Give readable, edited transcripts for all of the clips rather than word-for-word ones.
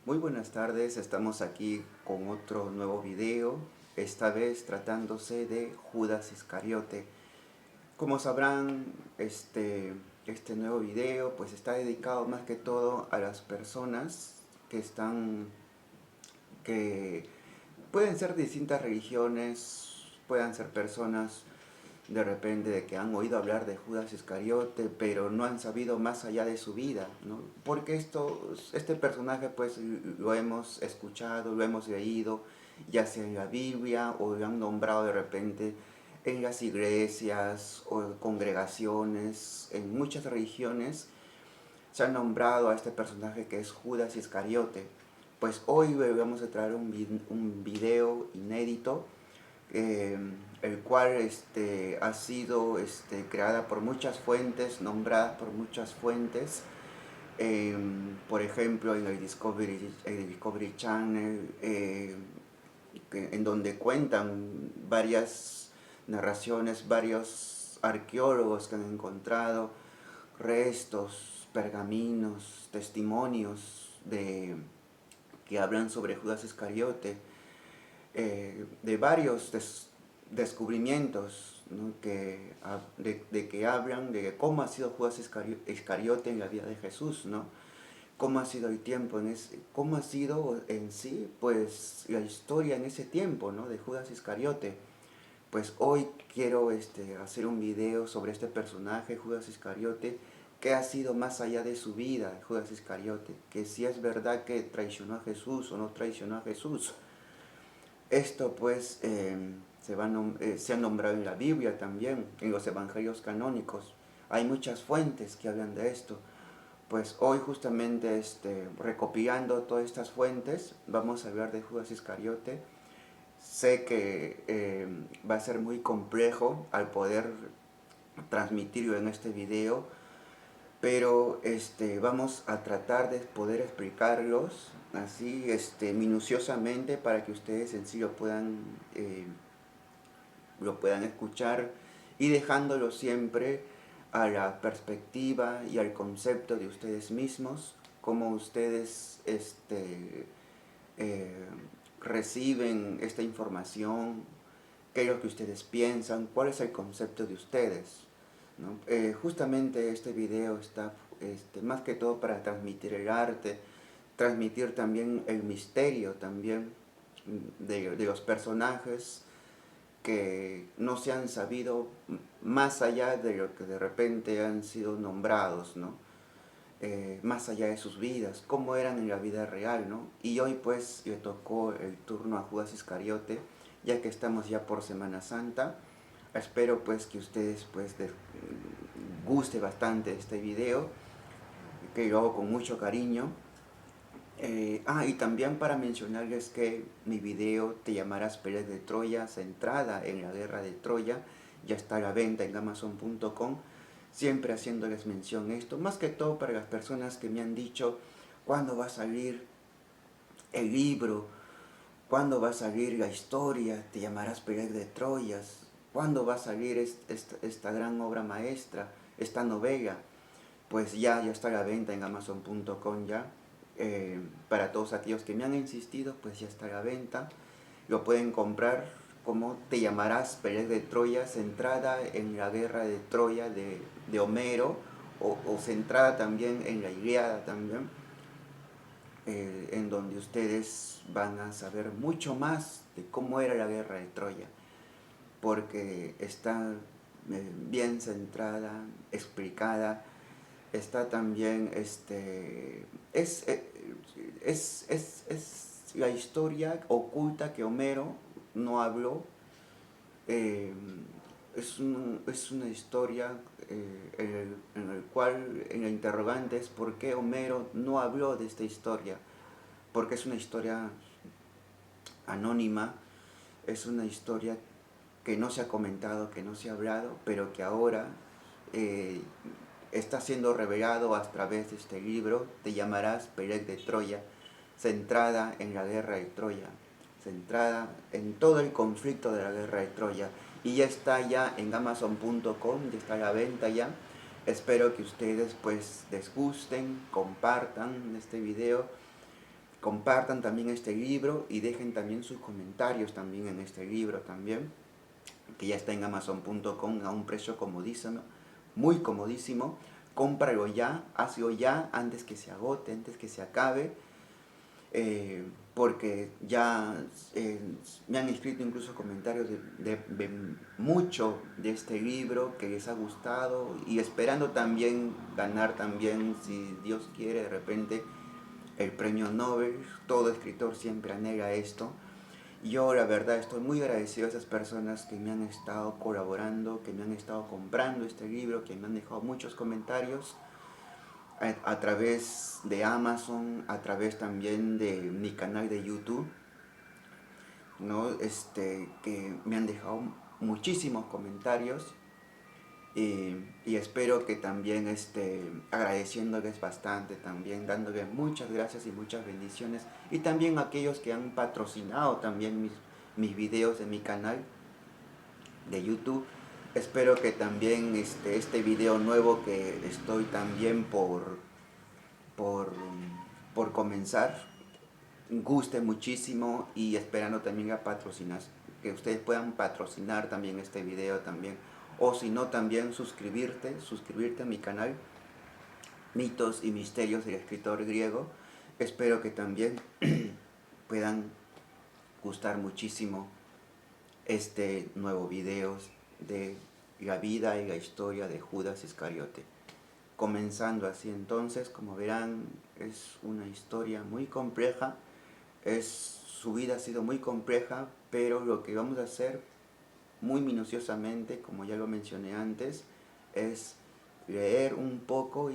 Muy buenas tardes, estamos aquí con otro nuevo video, esta vez tratándose de Judas Iscariote. Como sabrán, este nuevo video pues está dedicado más que todo a las personas que pueden ser de distintas religiones, puedan ser personas de repente de que han oído hablar de Judas Iscariote, pero no han sabido más allá de su vida, ¿no? Porque este personaje pues lo hemos escuchado, lo hemos leído, ya sea en la Biblia o lo han nombrado de repente en las iglesias o congregaciones, en muchas religiones se ha nombrado a este personaje que es Judas Iscariote. Pues hoy vamos a traer un video inédito, eh, el cual ha sido creada por muchas fuentes, nombrada por muchas fuentes. Por ejemplo, en el Discovery Channel, en donde cuentan varias narraciones, varios arqueólogos que han encontrado restos, pergaminos, testimonios que hablan sobre Judas Iscariote, de varios descubrimientos, ¿no? de que hablan de cómo ha sido Judas Iscariote en la vida de Jesús, ¿no? Cómo ha sido el tiempo, cómo ha sido en sí pues la historia en ese tiempo, ¿no? De Judas Iscariote. Pues hoy quiero hacer un video sobre este personaje, Judas Iscariote, que ha sido más allá de su vida, Judas Iscariote, que si es verdad que traicionó a Jesús o no traicionó a Jesús. Esto pues se ha nombrado en la Biblia también, en los evangelios canónicos. Hay muchas fuentes que hablan de esto. Pues hoy justamente recopilando todas estas fuentes, vamos a hablar de Judas Iscariote. Sé que va a ser muy complejo al poder transmitirlo en este video, pero vamos a tratar de poder explicarlos así minuciosamente para que ustedes en sí lo puedan escuchar y dejándolo siempre a la perspectiva y al concepto de ustedes mismos, cómo ustedes eh, reciben esta información, qué es lo que ustedes piensan, cuál es el concepto de ustedes, ¿no? Justamente este video está más que todo para transmitir el arte, transmitir también el misterio también de los personajes que no se han sabido más allá de lo que de repente han sido nombrados, ¿no? Más allá de sus vidas, cómo eran en la vida real, ¿no? Y hoy pues le tocó el turno a Judas Iscariote, ya que estamos ya por Semana Santa. Espero pues que ustedes pues guste bastante este video, que lo hago con mucho cariño. Y también para mencionarles que mi video Te llamarás Pérez de Troya, centrada en la guerra de Troya, ya está a la venta en amazon.com, siempre haciéndoles mención esto, más que todo para las personas que me han dicho cuándo va a salir el libro, cuándo va a salir la historia, Te llamarás Pérez de Troyas, cuándo va a salir esta gran obra maestra, esta novela. Pues ya está a la venta en amazon.com ya. Para todos aquellos que me han insistido, pues ya está a la venta. Lo pueden comprar como Te llamarás Pérez de Troya, centrada en la guerra de Troya de Homero, o centrada también en la Ilíada también, en donde ustedes van a saber mucho más de cómo era la guerra de Troya, porque está bien centrada, explicada. Está también, es la historia oculta que Homero no habló. eh, es una historia en el cual en el interrogante es por qué Homero no habló de esta historia, porque es una historia anónima, es una historia que no se ha comentado, que no se ha hablado, pero que ahora eh, está siendo revelado a través de este libro, Te llamarás Pérez de Troya, centrada en la guerra de Troya, centrada en todo el conflicto de la guerra de Troya. Y ya está ya en amazon.com, ya está a la venta ya. Espero que ustedes pues les gusten, compartan este video compartan también este libro y dejen también sus comentarios también en este libro también, que ya está en amazon.com a un precio comodísimo, muy comodísimo. Cómpralo ya, hazlo ya, antes que se agote, antes que se acabe, porque ya me han escrito incluso comentarios de mucho de este libro que les ha gustado, y esperando también ganar también, si Dios quiere, de repente el premio Nobel. Todo escritor siempre anhela esto. Yo la verdad estoy muy agradecido a esas personas que me han estado colaborando, que me han estado comprando este libro, que me han dejado muchos comentarios a través de Amazon, a través también de mi canal de YouTube, ¿no? Que me han dejado muchísimos comentarios, y espero que también agradeciéndoles bastante, también dándoles muchas gracias y muchas bendiciones, y también a aquellos que han patrocinado también mis videos de mi canal de YouTube. Espero que también este video nuevo que estoy también por, por comenzar guste muchísimo, y esperando también a patrocinar, que ustedes puedan patrocinar también este video también, o si no también suscribirte a mi canal Mitos y Misterios del Escritor Griego. Espero que también puedan gustar muchísimo este nuevo video de la vida y la historia de Judas Iscariote. Comenzando así entonces, como verán, es una historia muy compleja. Su vida ha sido muy compleja, pero lo que vamos a hacer muy minuciosamente, como ya lo mencioné antes, es leer un poco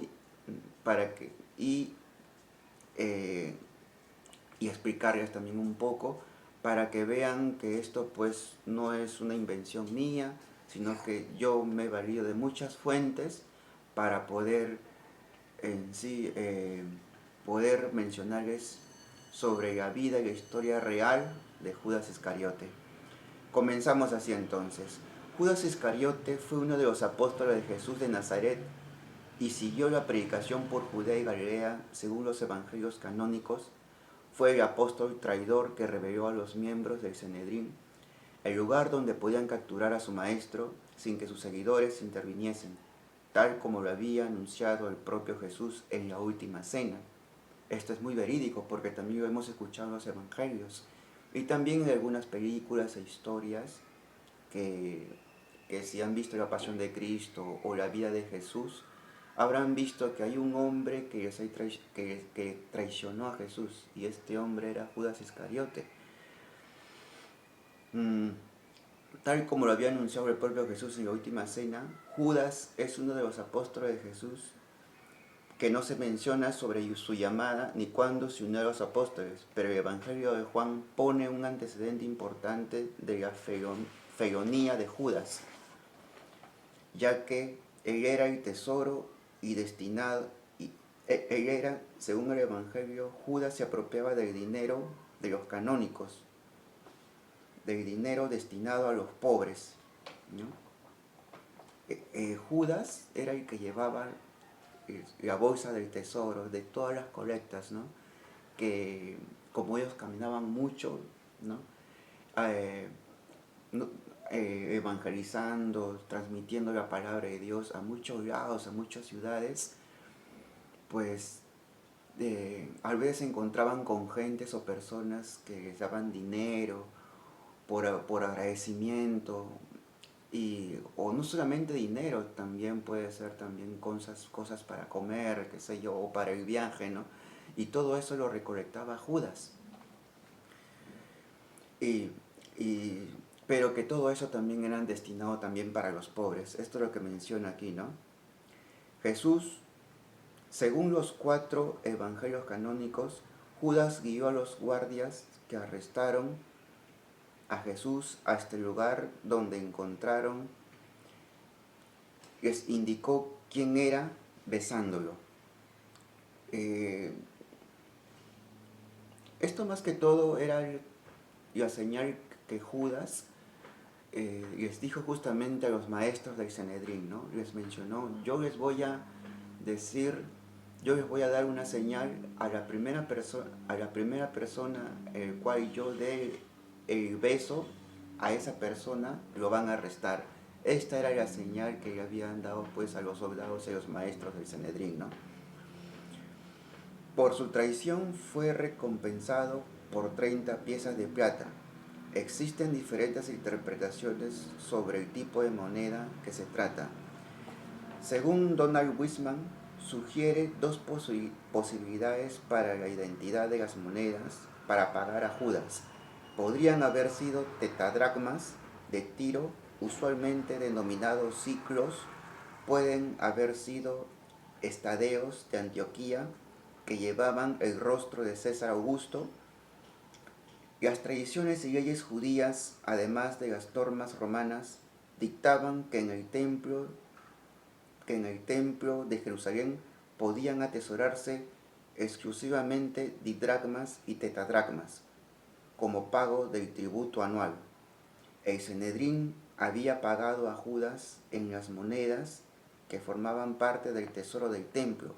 para que, eh, y explicarles también un poco, para que vean que esto pues no es una invención mía, sino que yo me he valido de muchas fuentes para poder en sí poder mencionarles sobre la vida y la historia real de Judas Iscariote. Comenzamos así entonces. Judas Iscariote fue uno de los apóstoles de Jesús de Nazaret y siguió la predicación por Judea y Galilea según los evangelios canónicos. Fue el apóstol traidor que rebeló a los miembros del Sanedrín, el lugar donde podían capturar a su maestro sin que sus seguidores interviniesen, tal como lo había anunciado el propio Jesús en la última cena. Esto es muy verídico porque también lo hemos escuchado en los evangelios y también en algunas películas e historias que, que si han visto la Pasión de Cristo o la vida de Jesús, habrán visto que hay un hombre que traicionó a Jesús, y este hombre era Judas Iscariote. Tal como lo había anunciado el propio Jesús en la última cena, Judas es uno de los apóstoles de Jesús que no se menciona sobre su llamada ni cuándo se unió a los apóstoles, pero el Evangelio de Juan pone un antecedente importante de la feonía de Judas, ya que él era el tesoro y destinado, él era, según el Evangelio, Judas se apropiaba del dinero de los canónicos, del dinero destinado a los pobres, ¿no? Judas era el que llevaba la bolsa del tesoro, de todas las colectas, ¿no? Que como ellos caminaban mucho, ¿no? Eh, no, evangelizando, transmitiendo la palabra de Dios a muchos lados, a muchas ciudades, pues a veces se encontraban con gentes o personas que les daban dinero por agradecimiento, o no solamente dinero, también puede ser también cosas para comer, qué sé yo, o para el viaje, ¿no? Y todo eso lo recolectaba Judas. Y, y, pero que todo eso también era destinado también para los pobres. Esto es lo que menciona aquí, ¿no? Jesús, según los 4 evangelios canónicos, Judas guió a los guardias que arrestaron a Jesús hasta el lugar donde encontraron, les indicó quién era besándolo. Esto más que todo era la señal que Judas les dijo justamente a los maestros del Sanedrín, ¿no? Les mencionó: yo les voy a decir yo les voy a dar una señal a la primera persona el cual yo dé el beso a esa persona, lo van a arrestar. Esta era la señal que le habían dado pues a los soldados y a los maestros del Sanedrín, ¿no? Por su traición fue recompensado por 30 piezas de plata. Existen diferentes interpretaciones sobre el tipo de moneda que se trata. Según Donald Wiseman, sugiere dos posibilidades para la identidad de las monedas para pagar a Judas. Podrían haber sido tetadracmas de Tiro, usualmente denominados ciclos, pueden haber sido estadeos de Antioquía que llevaban el rostro de César Augusto. Las tradiciones y leyes judías, además de las normas romanas, dictaban que en el templo de Jerusalén podían atesorarse exclusivamente didracmas y tetadracmas, como pago del tributo anual. El Sanedrín había pagado a Judas en las monedas que formaban parte del tesoro del templo.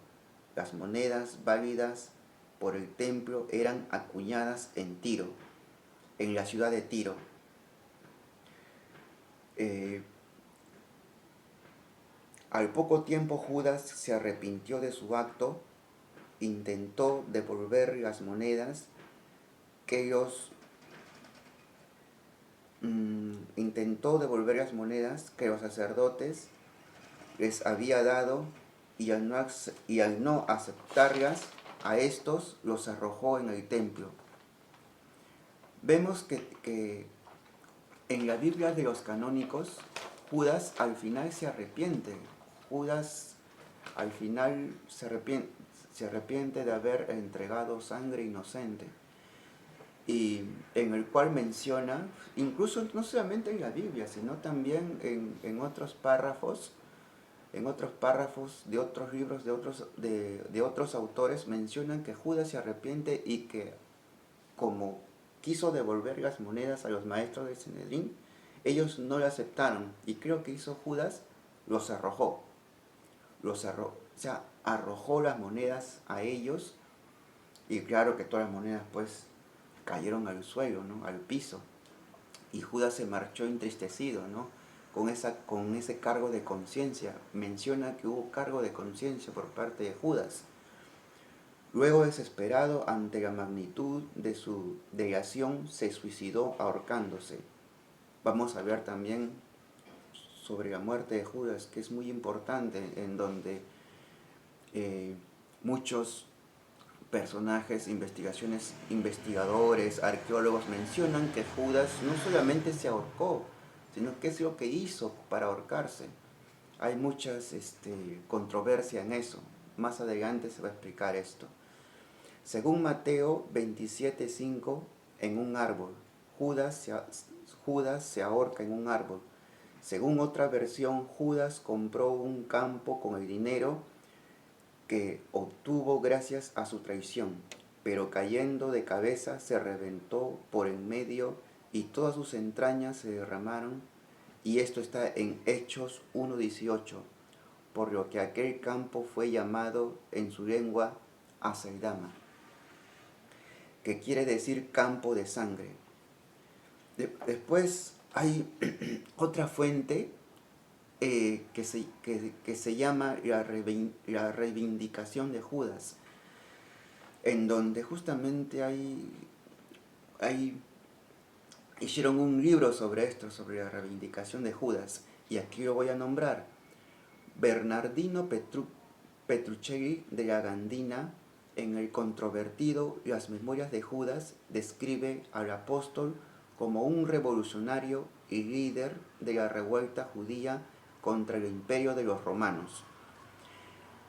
Las monedas válidas por el templo eran acuñadas en Tiro, en la ciudad de Tiro. Al poco tiempo Judas se arrepintió de su acto, intentó devolver las monedas que los sacerdotes les había dado y al no aceptarlas, a estos los arrojó en el templo. Vemos que en la Biblia de los canónicos, Judas al final se arrepiente. Judas al final se arrepiente de haber entregado sangre inocente. Y en el cual menciona, incluso no solamente en la Biblia, sino también en otros párrafos de otros libros de otros autores, mencionan que Judas se arrepiente y que como quiso devolver las monedas a los maestros del Sanedrín, ellos no lo aceptaron. Y creo que hizo Judas, los arrojó. O sea, arrojó las monedas a ellos, y claro que todas las monedas pues cayeron al suelo, ¿no? Al piso. Y Judas se marchó entristecido, ¿no? Con ese cargo de conciencia. Menciona que hubo cargo de conciencia por parte de Judas. Luego, desesperado ante la magnitud de su delación, se suicidó ahorcándose. Vamos a ver también sobre la muerte de Judas, que es muy importante, en donde muchos personajes, investigadores, arqueólogos mencionan que Judas no solamente se ahorcó, sino que es lo que hizo para ahorcarse. Hay muchas controversia en eso. Más adelante se va a explicar esto. Según Mateo 27:5, en un árbol. Judas se ahorca en un árbol. Según otra versión, Judas compró un campo con el dinero que obtuvo gracias a su traición, pero cayendo de cabeza se reventó por en medio y todas sus entrañas se derramaron, y esto está en Hechos 1:18, por lo que aquel campo fue llamado en su lengua Aceldama, que quiere decir campo de sangre. Después hay otra fuente que se llama la reivindicación de Judas, en donde justamente hicieron un libro sobre esto, sobre la reivindicación de Judas, y aquí lo voy a nombrar. Bernardino Petruccelli de la Gandina, en el controvertido Las Memorias de Judas, describe al apóstol como un revolucionario y líder de la revuelta judía contra el imperio de los romanos.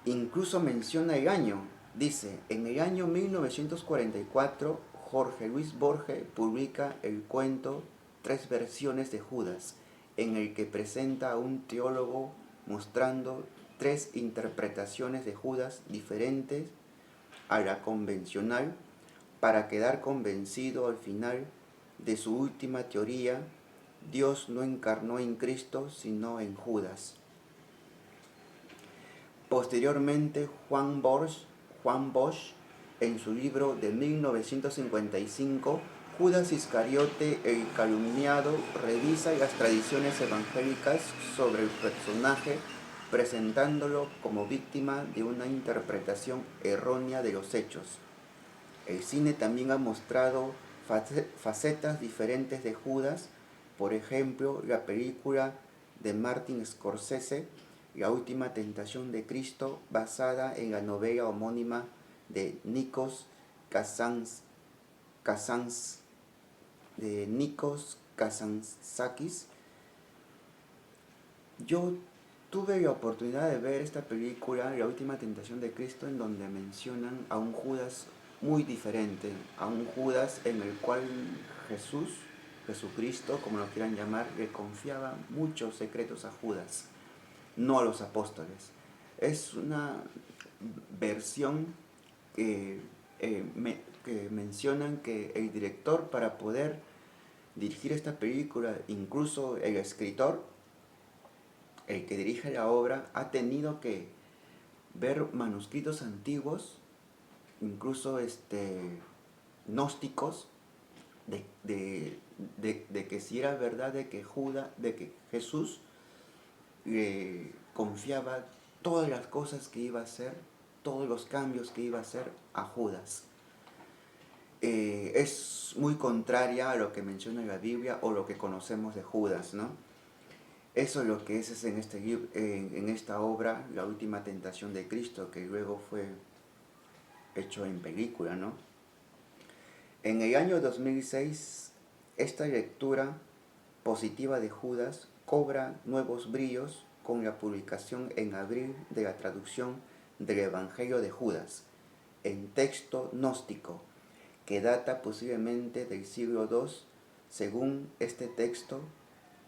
Incluso menciona el año. Dice, en el año 1944, Jorge Luis Borges publica el cuento Tres versiones de Judas, en el que presenta a un teólogo mostrando tres interpretaciones de Judas diferentes a la convencional, para quedar convencido al final de su última teoría: Dios no encarnó en Cristo, sino en Judas. Posteriormente, Juan Bosch, en su libro de 1955, Judas Iscariote, el calumniado, revisa las tradiciones evangélicas sobre el personaje, presentándolo como víctima de una interpretación errónea de los hechos. El cine también ha mostrado facetas diferentes de Judas, por ejemplo, la película de Martin Scorsese, La última tentación de Cristo, basada en la novela homónima de Nikos Kazantzakis. Yo tuve la oportunidad de ver esta película, La última tentación de Cristo, en donde mencionan a un Judas muy diferente, a un Judas en el cual Jesucristo, como lo quieran llamar, le confiaba muchos secretos a Judas, no a los apóstoles. Es una versión que mencionan que el director, para poder dirigir esta película, incluso el escritor, el que dirige la obra, ha tenido que ver manuscritos antiguos, incluso gnósticos, de que si era verdad de que Jesús confiaba todas las cosas que iba a hacer, todos los cambios que iba a hacer a Judas. Es muy contraria a lo que menciona la Biblia o lo que conocemos de Judas, ¿no? Eso es lo que es en esta obra, La última tentación de Cristo, que luego fue hecho en película, ¿no? En el año 2006, esta lectura positiva de Judas cobra nuevos brillos con la publicación en abril de la traducción del Evangelio de Judas, en texto gnóstico, que data posiblemente del siglo II. Según este texto,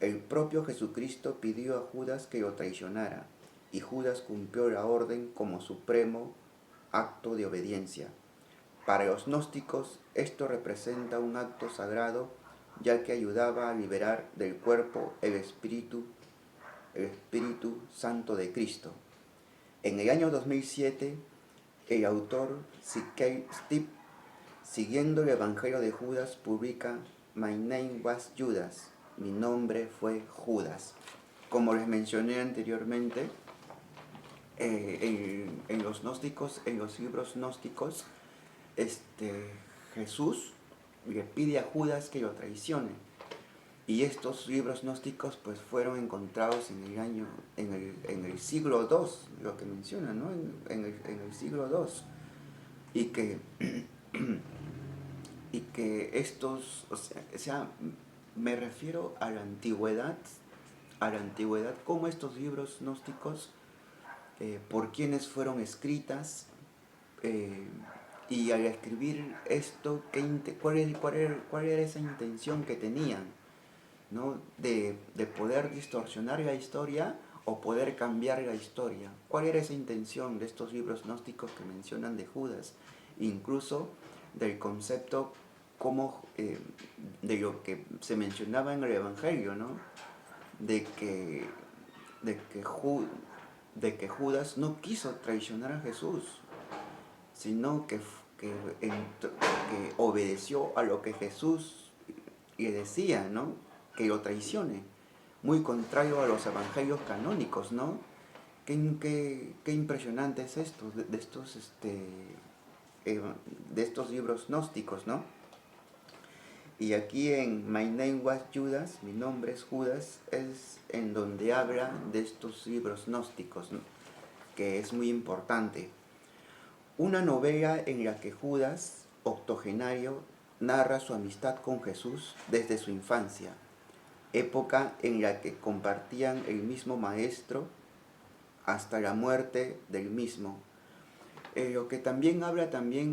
el propio Jesucristo pidió a Judas que lo traicionara, y Judas cumplió la orden como supremo acto de obediencia. Para los gnósticos, esto representa un acto sagrado, ya que ayudaba a liberar del cuerpo el Espíritu Santo de Cristo. En el año 2007, el autor C.K. Stipp, siguiendo el Evangelio de Judas, publica My Name Was Judas, mi nombre fue Judas. Como les mencioné anteriormente, en los gnósticos, en los libros gnósticos, Jesús le pide a Judas que lo traicione. Y estos libros gnósticos pues fueron encontrados en el siglo II, lo que menciona, ¿no? En el siglo II. Y que estos, o sea, me refiero a la antigüedad, cómo estos libros gnósticos, por quienes fueron escritas, y al escribir esto, ¿cuál era esa intención que tenían, ¿no? De poder distorsionar la historia o poder cambiar la historia. ¿Cuál era esa intención de estos libros gnósticos que mencionan de Judas? Incluso del concepto de lo que se mencionaba en el Evangelio, ¿no? De que Judas no quiso traicionar a Jesús, sino que obedeció a lo que Jesús le decía, ¿no? Que lo traicione. Muy contrario a los evangelios canónicos, ¿no? Qué impresionante es esto, de estos libros gnósticos, ¿no? Y aquí en My Name Was Judas, mi nombre es Judas, es en donde habla de estos libros gnósticos, ¿no? Que es muy importante. Una novela en la que Judas, octogenario, narra su amistad con Jesús desde su infancia, época en la que compartían el mismo maestro hasta la muerte del mismo. Lo que también habla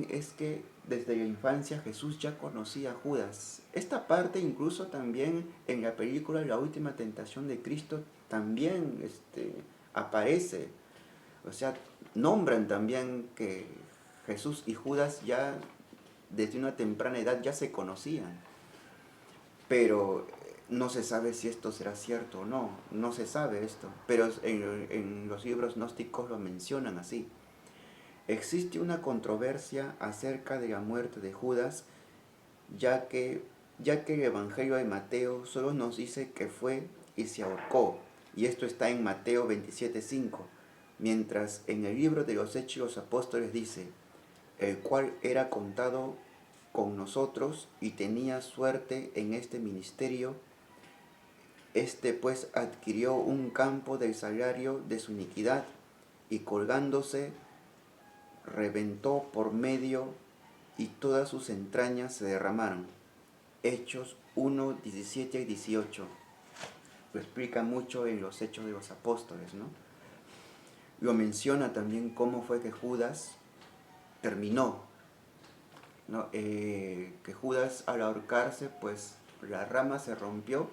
es que desde la infancia Jesús ya conocía a Judas. Esta parte incluso también en la película La última tentación de Cristo también aparece. O sea, nombran también que Jesús y Judas ya desde una temprana edad ya se conocían. Pero No se sabe si esto será cierto o no, no se sabe esto, pero en los libros gnósticos lo mencionan así. Existe una controversia acerca de la muerte de Judas, ya que, ya que el Evangelio de Mateo solo nos dice que fue y se ahorcó, y esto está en Mateo 27:5, mientras en el libro de los Hechos de los Apóstoles dice, el cual era contado con nosotros y tenía suerte en este ministerio. Este pues adquirió un campo del salario de su iniquidad y colgándose reventó por medio y todas sus entrañas se derramaron. Hechos 1, 17 y 18. Lo explica mucho en los Hechos de los Apóstoles, ¿no? Lo menciona también cómo fue que Judas terminó, ¿no? Que Judas al ahorcarse, pues la rama se rompió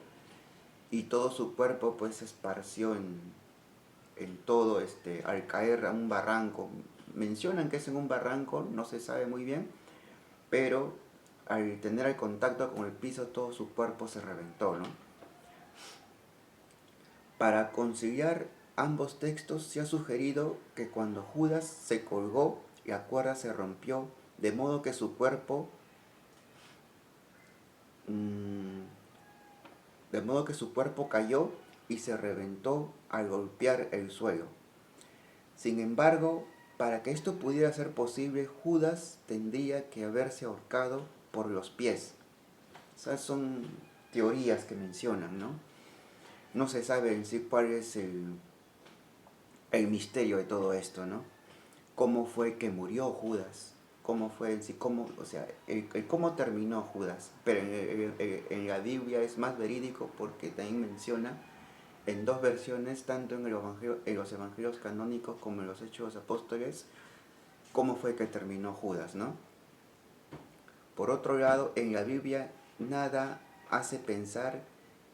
y todo su cuerpo pues se esparció en todo, al caer a un barranco. Mencionan que es en un barranco, no se sabe muy bien, pero al tener el contacto con el piso todo su cuerpo se reventó, ¿no? Para conciliar ambos textos se ha sugerido que cuando Judas se colgó, la cuerda se rompió, de modo que su cuerpo cayó y se reventó al golpear el suelo. Sin embargo, para que esto pudiera ser posible, Judas tendría que haberse ahorcado por los pies. Esas son teorías que mencionan, ¿no? No se sabe en sí cuál es el misterio de todo esto, ¿no? ¿Cómo fue que murió Judas? ¿Cómo fue en sí? O sea, el cómo terminó Judas. Pero en la Biblia es más verídico porque también menciona en dos versiones, tanto en los evangelios canónicos como en los Hechos de los Apóstoles, cómo fue que terminó Judas, ¿no? Por otro lado, en la Biblia nada hace pensar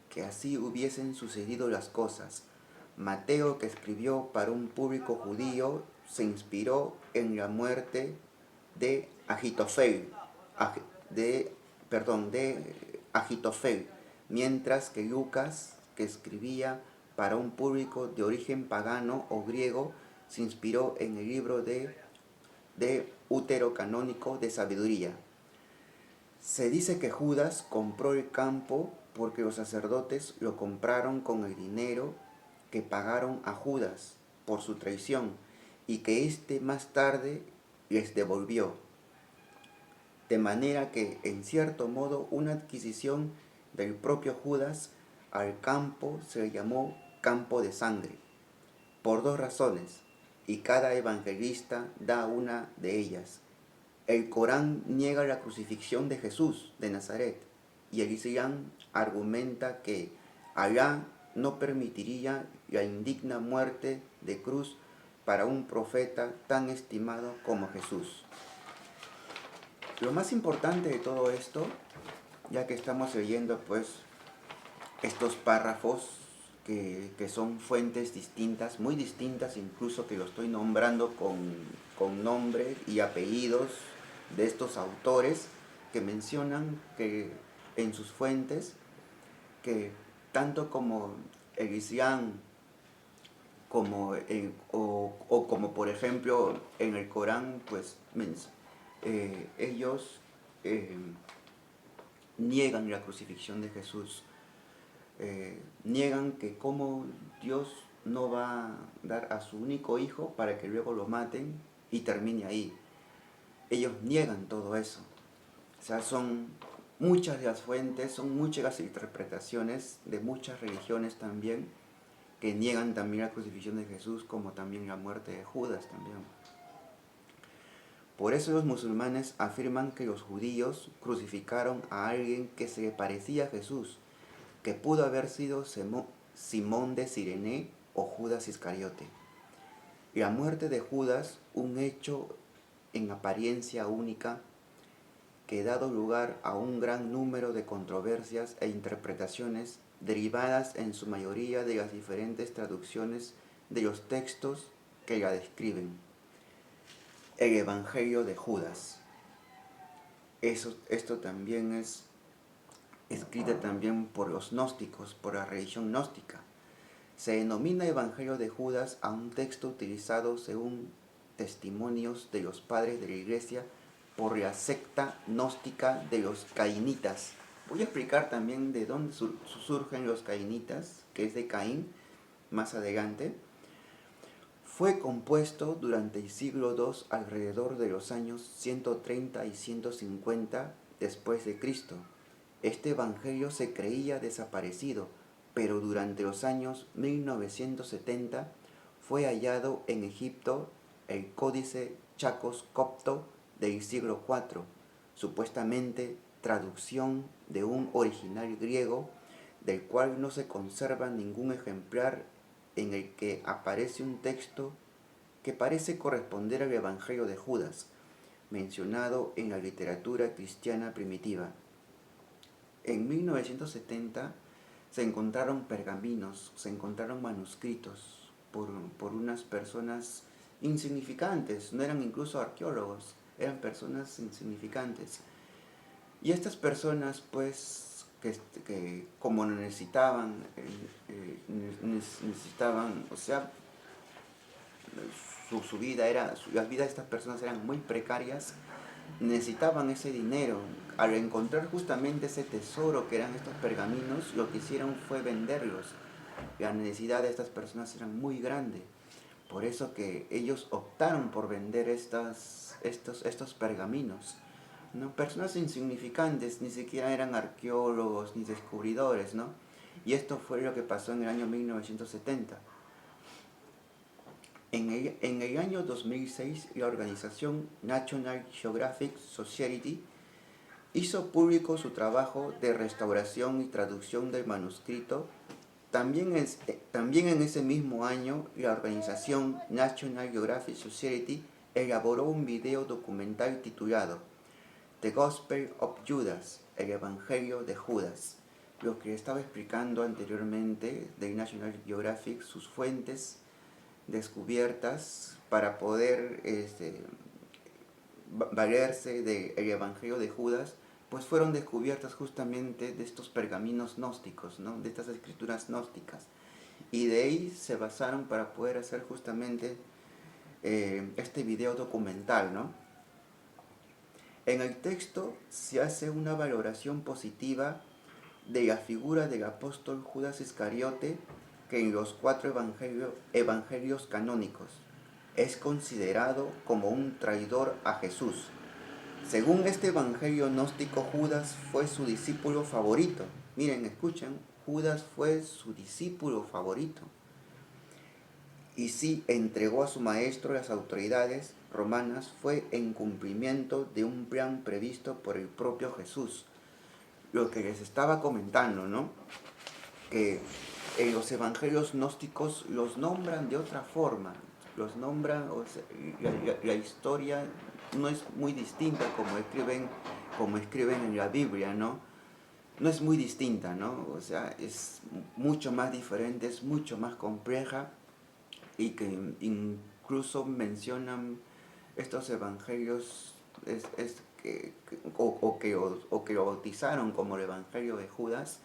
que así hubiesen sucedido las cosas. Mateo, que escribió para un público judío, se inspiró en la muerte de Agitofel, mientras que Lucas, que escribía para un público de origen pagano o griego, se inspiró en el libro de Útero Canónico de Sabiduría. Se dice que Judas compró el campo porque los sacerdotes lo compraron con el dinero que pagaron a Judas por su traición y que éste más tarde les devolvió. De manera que, en cierto modo, una adquisición del propio Judas al campo se le llamó campo de sangre, por dos razones, y cada evangelista da una de ellas. El Corán niega la crucifixión de Jesús de Nazaret y el Islam argumenta que Alá no permitiría la indigna muerte de cruz para un profeta tan estimado como Jesús. Lo más importante de todo esto, ya que estamos leyendo pues estos párrafos que son fuentes distintas, muy distintas, incluso que lo estoy nombrando con nombre y apellidos de estos autores que mencionan que en sus fuentes que tanto como el Islam como como por ejemplo en el Corán, pues ellos niegan la crucifixión de Jesús, niegan que como Dios no va a dar a su único hijo para que luego lo maten y termine ahí. Ellos niegan todo eso. O sea, son muchas de las fuentes, son muchas las interpretaciones de muchas religiones también que niegan también la crucifixión de Jesús como también la muerte de Judas también. Por eso los musulmanes afirman que los judíos crucificaron a alguien que se le parecía a Jesús, que pudo haber sido Simón de Cirene o Judas Iscariote. La muerte de Judas, un hecho en apariencia única, que ha dado lugar a un gran número de controversias e interpretaciones derivadas en su mayoría de las diferentes traducciones de los textos que la describen. El Evangelio de Judas. Esto también es escrita también por los gnósticos, por la religión gnóstica. Se denomina Evangelio de Judas a un texto utilizado según testimonios de los padres de la Iglesia por la secta gnóstica de los cainitas. Voy a explicar también de dónde surgen los cainitas, que es de Caín, más adelante. Fue compuesto durante el siglo II alrededor de los años 130 y 150 después de Cristo. Este evangelio se creía desaparecido, pero durante los años 1970 fue hallado en Egipto el códice Chacos copto del siglo IV, supuestamente traducción de un original griego del cual no se conserva ningún ejemplar, en el que aparece un texto que parece corresponder al Evangelio de Judas, mencionado en la literatura cristiana primitiva. En 1970 se encontraron pergaminos, se encontraron manuscritos por unas personas insignificantes, no eran incluso arqueólogos, eran personas insignificantes. Y estas personas, pues, que como necesitaban, o sea, su vida era, las vidas de estas personas eran muy precarias, necesitaban ese dinero. Al encontrar justamente ese tesoro que eran estos pergaminos, lo que hicieron fue venderlos. La necesidad de estas personas era muy grande. Por eso que ellos optaron por vender estos pergaminos, ¿no? Personas insignificantes, ni siquiera eran arqueólogos ni descubridores, ¿no? Y esto fue lo que pasó en el año 1970. En el año 2006, la organización National Geographic Society hizo público su trabajo de restauración y traducción del manuscrito. También en ese mismo año, la organización National Geographic Society elaboró un video documental titulado The Gospel of Judas, el Evangelio de Judas. Lo que estaba explicando anteriormente de National Geographic, sus fuentes descubiertas para poder valerse del Evangelio de Judas, pues fueron descubiertas justamente de estos pergaminos gnósticos, ¿no? De estas escrituras gnósticas. Y de ahí se basaron para poder hacer justamente este video documental, ¿no? En el texto se hace una valoración positiva de la figura del apóstol Judas Iscariote, que en los 4 evangelios canónicos es considerado como un traidor a Jesús. Según este evangelio gnóstico, Judas fue su discípulo favorito. Miren, escuchen, Judas fue su discípulo favorito. Y si entregó a su maestro a las autoridades romanas, fue en cumplimiento de un plan previsto por el propio Jesús. Lo que les estaba comentando, ¿no? Que en los evangelios gnósticos los nombran de otra forma, los nombran, o sea, la historia no es muy distinta como escriben en la Biblia, ¿no? No es muy distinta, ¿no? O sea, es mucho más diferente, es mucho más compleja, y que incluso mencionan estos evangelios o que lo bautizaron como el Evangelio de Judas.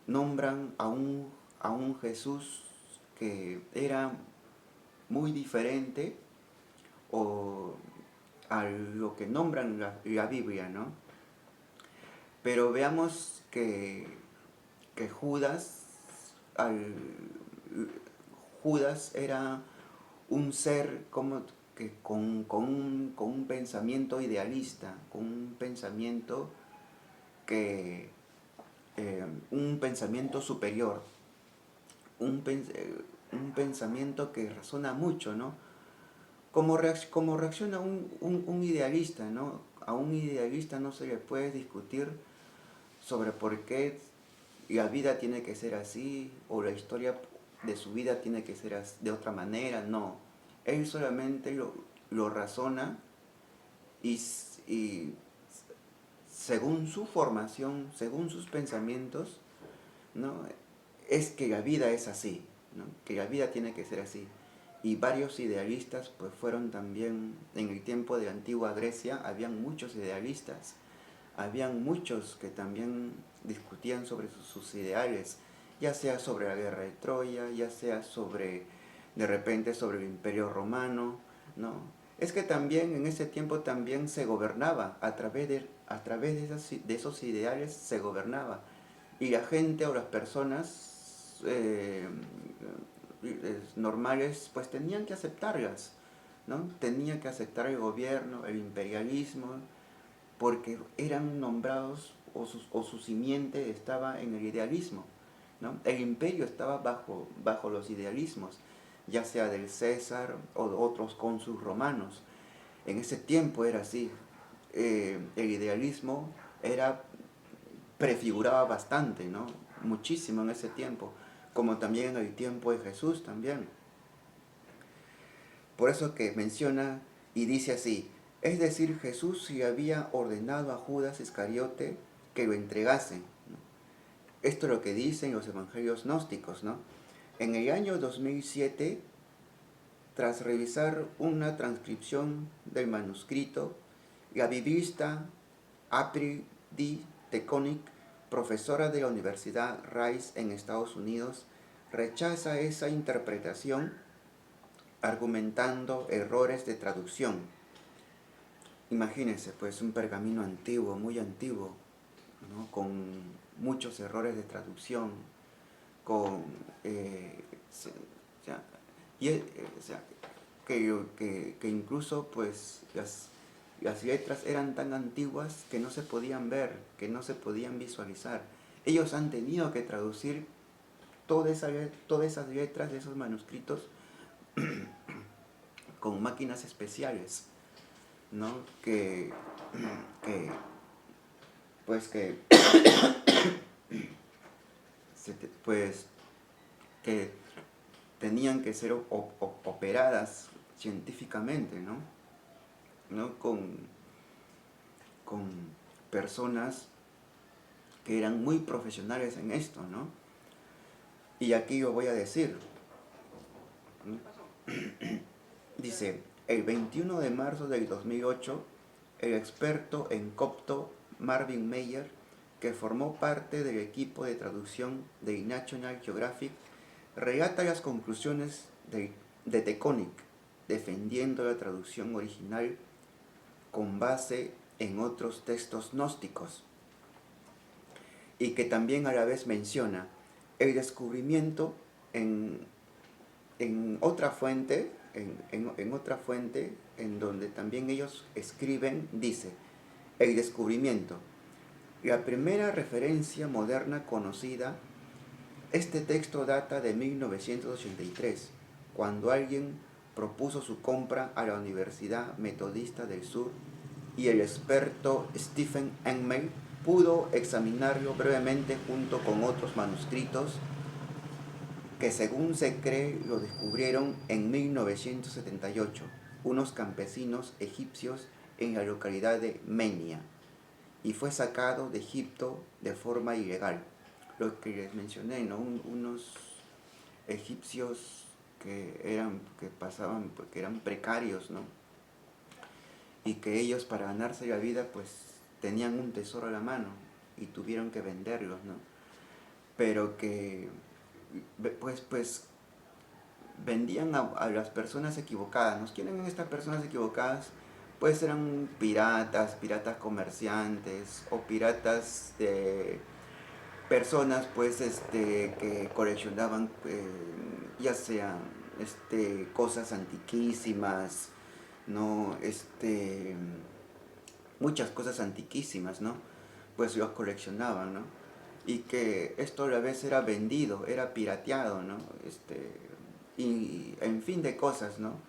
Nombran a un Jesús que era muy diferente o a lo que nombran la Biblia, ¿no? Pero veamos que Judas era un ser como que con un pensamiento idealista, con un pensamiento un pensamiento superior, un pensamiento que razona mucho, ¿no? Como reacciona un idealista, ¿no? A un idealista no se le puede discutir sobre por qué la vida tiene que ser así, o la historia de su vida tiene que ser de otra manera, no. Él solamente lo razona y según su formación, según sus pensamientos, ¿no? Es que la vida es así, ¿no? Que la vida tiene que ser así. Y varios idealistas pues fueron también, en el tiempo de la antigua Grecia, habían muchos idealistas. habían muchos que también discutían sobre sus ideales, ya sea sobre la guerra de Troya, ya sea sobre, de repente, sobre el Imperio Romano, ¿no? Es que también en ese tiempo también se gobernaba, de esos ideales se gobernaba. Y la gente o las personas normales pues tenían que aceptarlas, ¿no? Tenían que aceptar el gobierno, el imperialismo, porque eran nombrados o su simiente estaba en el idealismo, ¿no? El imperio estaba bajo los idealismos, ya sea del César o de otros cónsules romanos. En ese tiempo era así. El idealismo prefiguraba bastante, ¿no? Muchísimo en ese tiempo, como también en el tiempo de Jesús también. Por eso que menciona y dice así, es decir, Jesús le había ordenado a Judas Iscariote que lo entregase, ¿no? Esto es lo que dicen los evangelios gnósticos, ¿no? En el año 2007, tras revisar una transcripción del manuscrito, la biblista April D. Teconic, profesora de la Universidad Rice en Estados Unidos, rechaza esa interpretación argumentando errores de traducción. Imagínense, pues, un pergamino antiguo, muy antiguo, ¿no? Con muchos errores de traducción, con o sea, o sea, que incluso pues las letras eran tan antiguas que no se podían ver, que no se podían visualizar. Ellos han tenido que traducir todas esas letras de esos manuscritos con máquinas especiales, ¿no? Que pues que pues que tenían que ser operadas científicamente, ¿no? ¿No? Con personas que eran muy profesionales en esto, ¿no? Y aquí lo voy a decir, ¿no? Dice, el 21 de marzo del 2008, el experto en copto Marvin Meyer, que formó parte del equipo de traducción de National Geographic, relata las conclusiones de Teconic, defendiendo la traducción original con base en otros textos gnósticos, y que también a la vez menciona el descubrimiento en otra fuente, en otra fuente, en donde también ellos escriben, dice, el descubrimiento. La primera referencia moderna conocida, este texto data de 1983, cuando alguien propuso su compra a la Universidad Metodista del Sur y el experto Stephen Engmel pudo examinarlo brevemente junto con otros manuscritos que según se cree lo descubrieron en 1978 unos campesinos egipcios en la localidad de Menia, y fue sacado de Egipto de forma ilegal. Lo que les mencioné, ¿no? Unos egipcios que eran precarios, ¿no? Y que ellos, para ganarse la vida, pues tenían un tesoro a la mano y tuvieron que venderlos, ¿no? Pero que pues vendían a las personas equivocadas, ¿no? ¿Quiénes eran estas personas equivocadas? Pues eran piratas comerciantes o piratas de personas pues que coleccionaban ya sea cosas antiquísimas, ¿no? Muchas cosas antiquísimas, ¿no? Pues los coleccionaban, ¿no? Y que esto a la vez era vendido, era pirateado, ¿no? Y en fin de cosas, ¿no?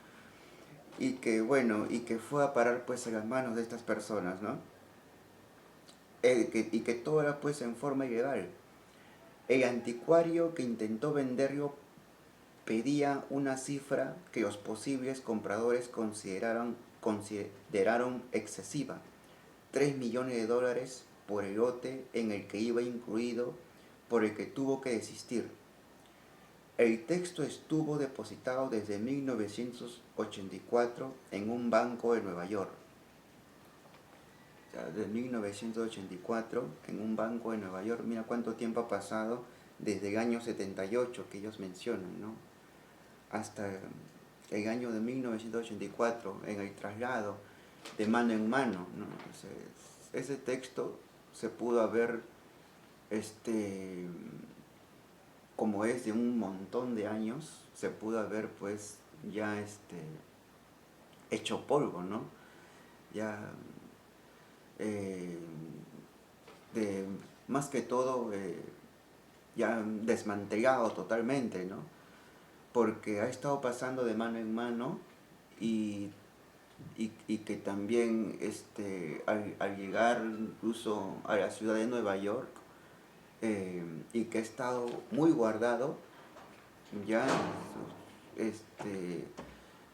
Y que bueno, y que fue a parar pues a las manos de estas personas, ¿no? Y que todo era pues en forma ilegal. El anticuario que intentó venderlo pedía una cifra que los posibles compradores consideraron excesiva, 3 millones de dólares por el lote en el que iba incluido, por el que tuvo que desistir. El texto estuvo depositado desde 1984 en un banco de Nueva York. de 1984 en un banco de Nueva York. Mira cuánto tiempo ha pasado desde el año 78 que ellos mencionan, ¿no? Hasta el año de 1984 en el traslado de mano en mano, ¿no? Entonces, ese texto se pudo haber, como es de un montón de años, se pudo haber pues ya hecho polvo, ¿no? Ya de, más que todo ya desmantelado totalmente, ¿no? Porque ha estado pasando de mano en mano y que también al llegar incluso a la ciudad de Nueva York y que ha estado muy guardado, ya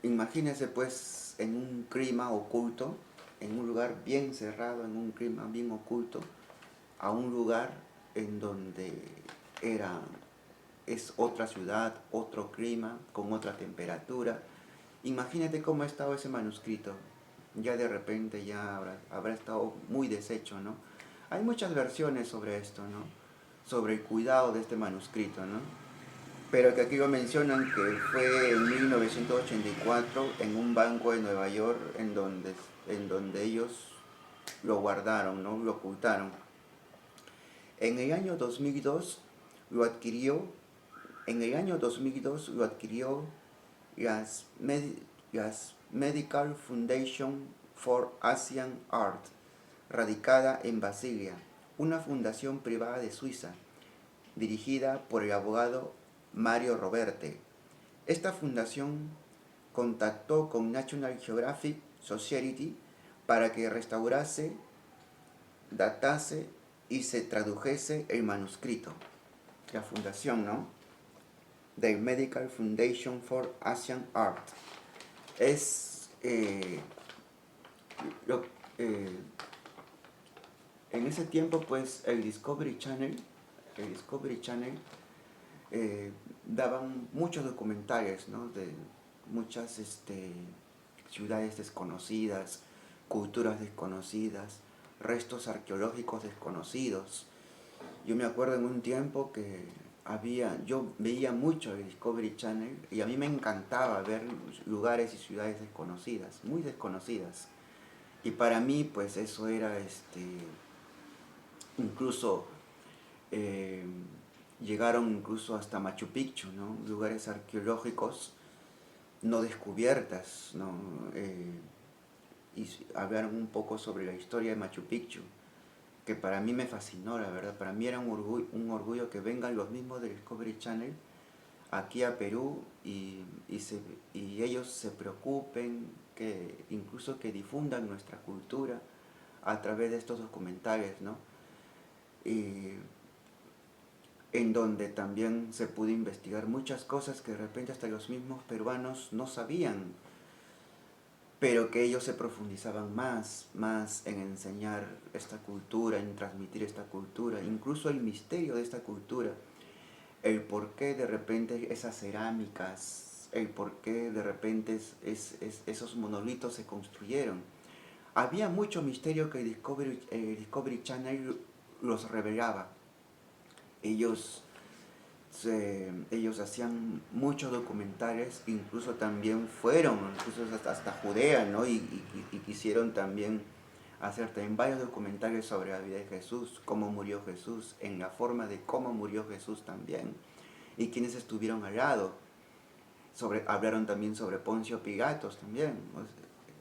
imagínese pues en un clima oculto, en un lugar bien cerrado, en un clima bien oculto, a un lugar en donde es otra ciudad, otro clima, con otra temperatura. Imagínate cómo ha estado ese manuscrito. Ya de repente ya habrá estado muy deshecho, ¿no? Hay muchas versiones sobre esto, ¿no? Sobre el cuidado de este manuscrito, ¿no? Pero que aquí lo mencionan que fue en 1984 en un banco de Nueva York en donde ellos lo guardaron, ¿no? Lo ocultaron. En el año 2002 lo adquirió, en el año 2002 lo adquirió las Medical Foundation for Asian Art, radicada en Basilea, una fundación privada de Suiza, dirigida por el abogado Mario Roberte. Esta fundación contactó con National Geographic Society para que restaurase, datase y se tradujese el manuscrito. La fundación, ¿no? The Medical Foundation for Asian Art. Es en ese tiempo pues el Discovery Channel daban muchos documentales, ¿no? De muchas ciudades desconocidas, culturas desconocidas, restos arqueológicos desconocidos. Yo me acuerdo en un tiempo que yo veía mucho el Discovery Channel y a mí me encantaba ver lugares y ciudades desconocidas, muy desconocidas. Y para mí, pues eso era, incluso, llegaron incluso hasta Machu Picchu, ¿no? Lugares arqueológicos no descubiertas, ¿no? Y hablaron un poco sobre la historia de Machu Picchu, que para mí me fascinó, la verdad. Para mí era un orgullo que vengan los mismos del Discovery Channel aquí a Perú y ellos se preocupen, que incluso que difundan nuestra cultura a través de estos documentales, ¿no? Y en donde también se pudo investigar muchas cosas que de repente hasta los mismos peruanos no sabían, pero que ellos se profundizaban más en enseñar esta cultura, en transmitir esta cultura, incluso el misterio de esta cultura, el por qué de repente esas cerámicas, el por qué de repente esos monolitos se construyeron. Había mucho misterio que el Discovery Channel los revelaba. Ellos hacían muchos documentales, incluso también fueron, incluso hasta Judea, ¿no? Y quisieron también hacer también varios documentales sobre la vida de Jesús, cómo murió Jesús, en la forma de cómo murió Jesús también, y quienes estuvieron al lado. Hablaron también sobre Poncio Pilatos también.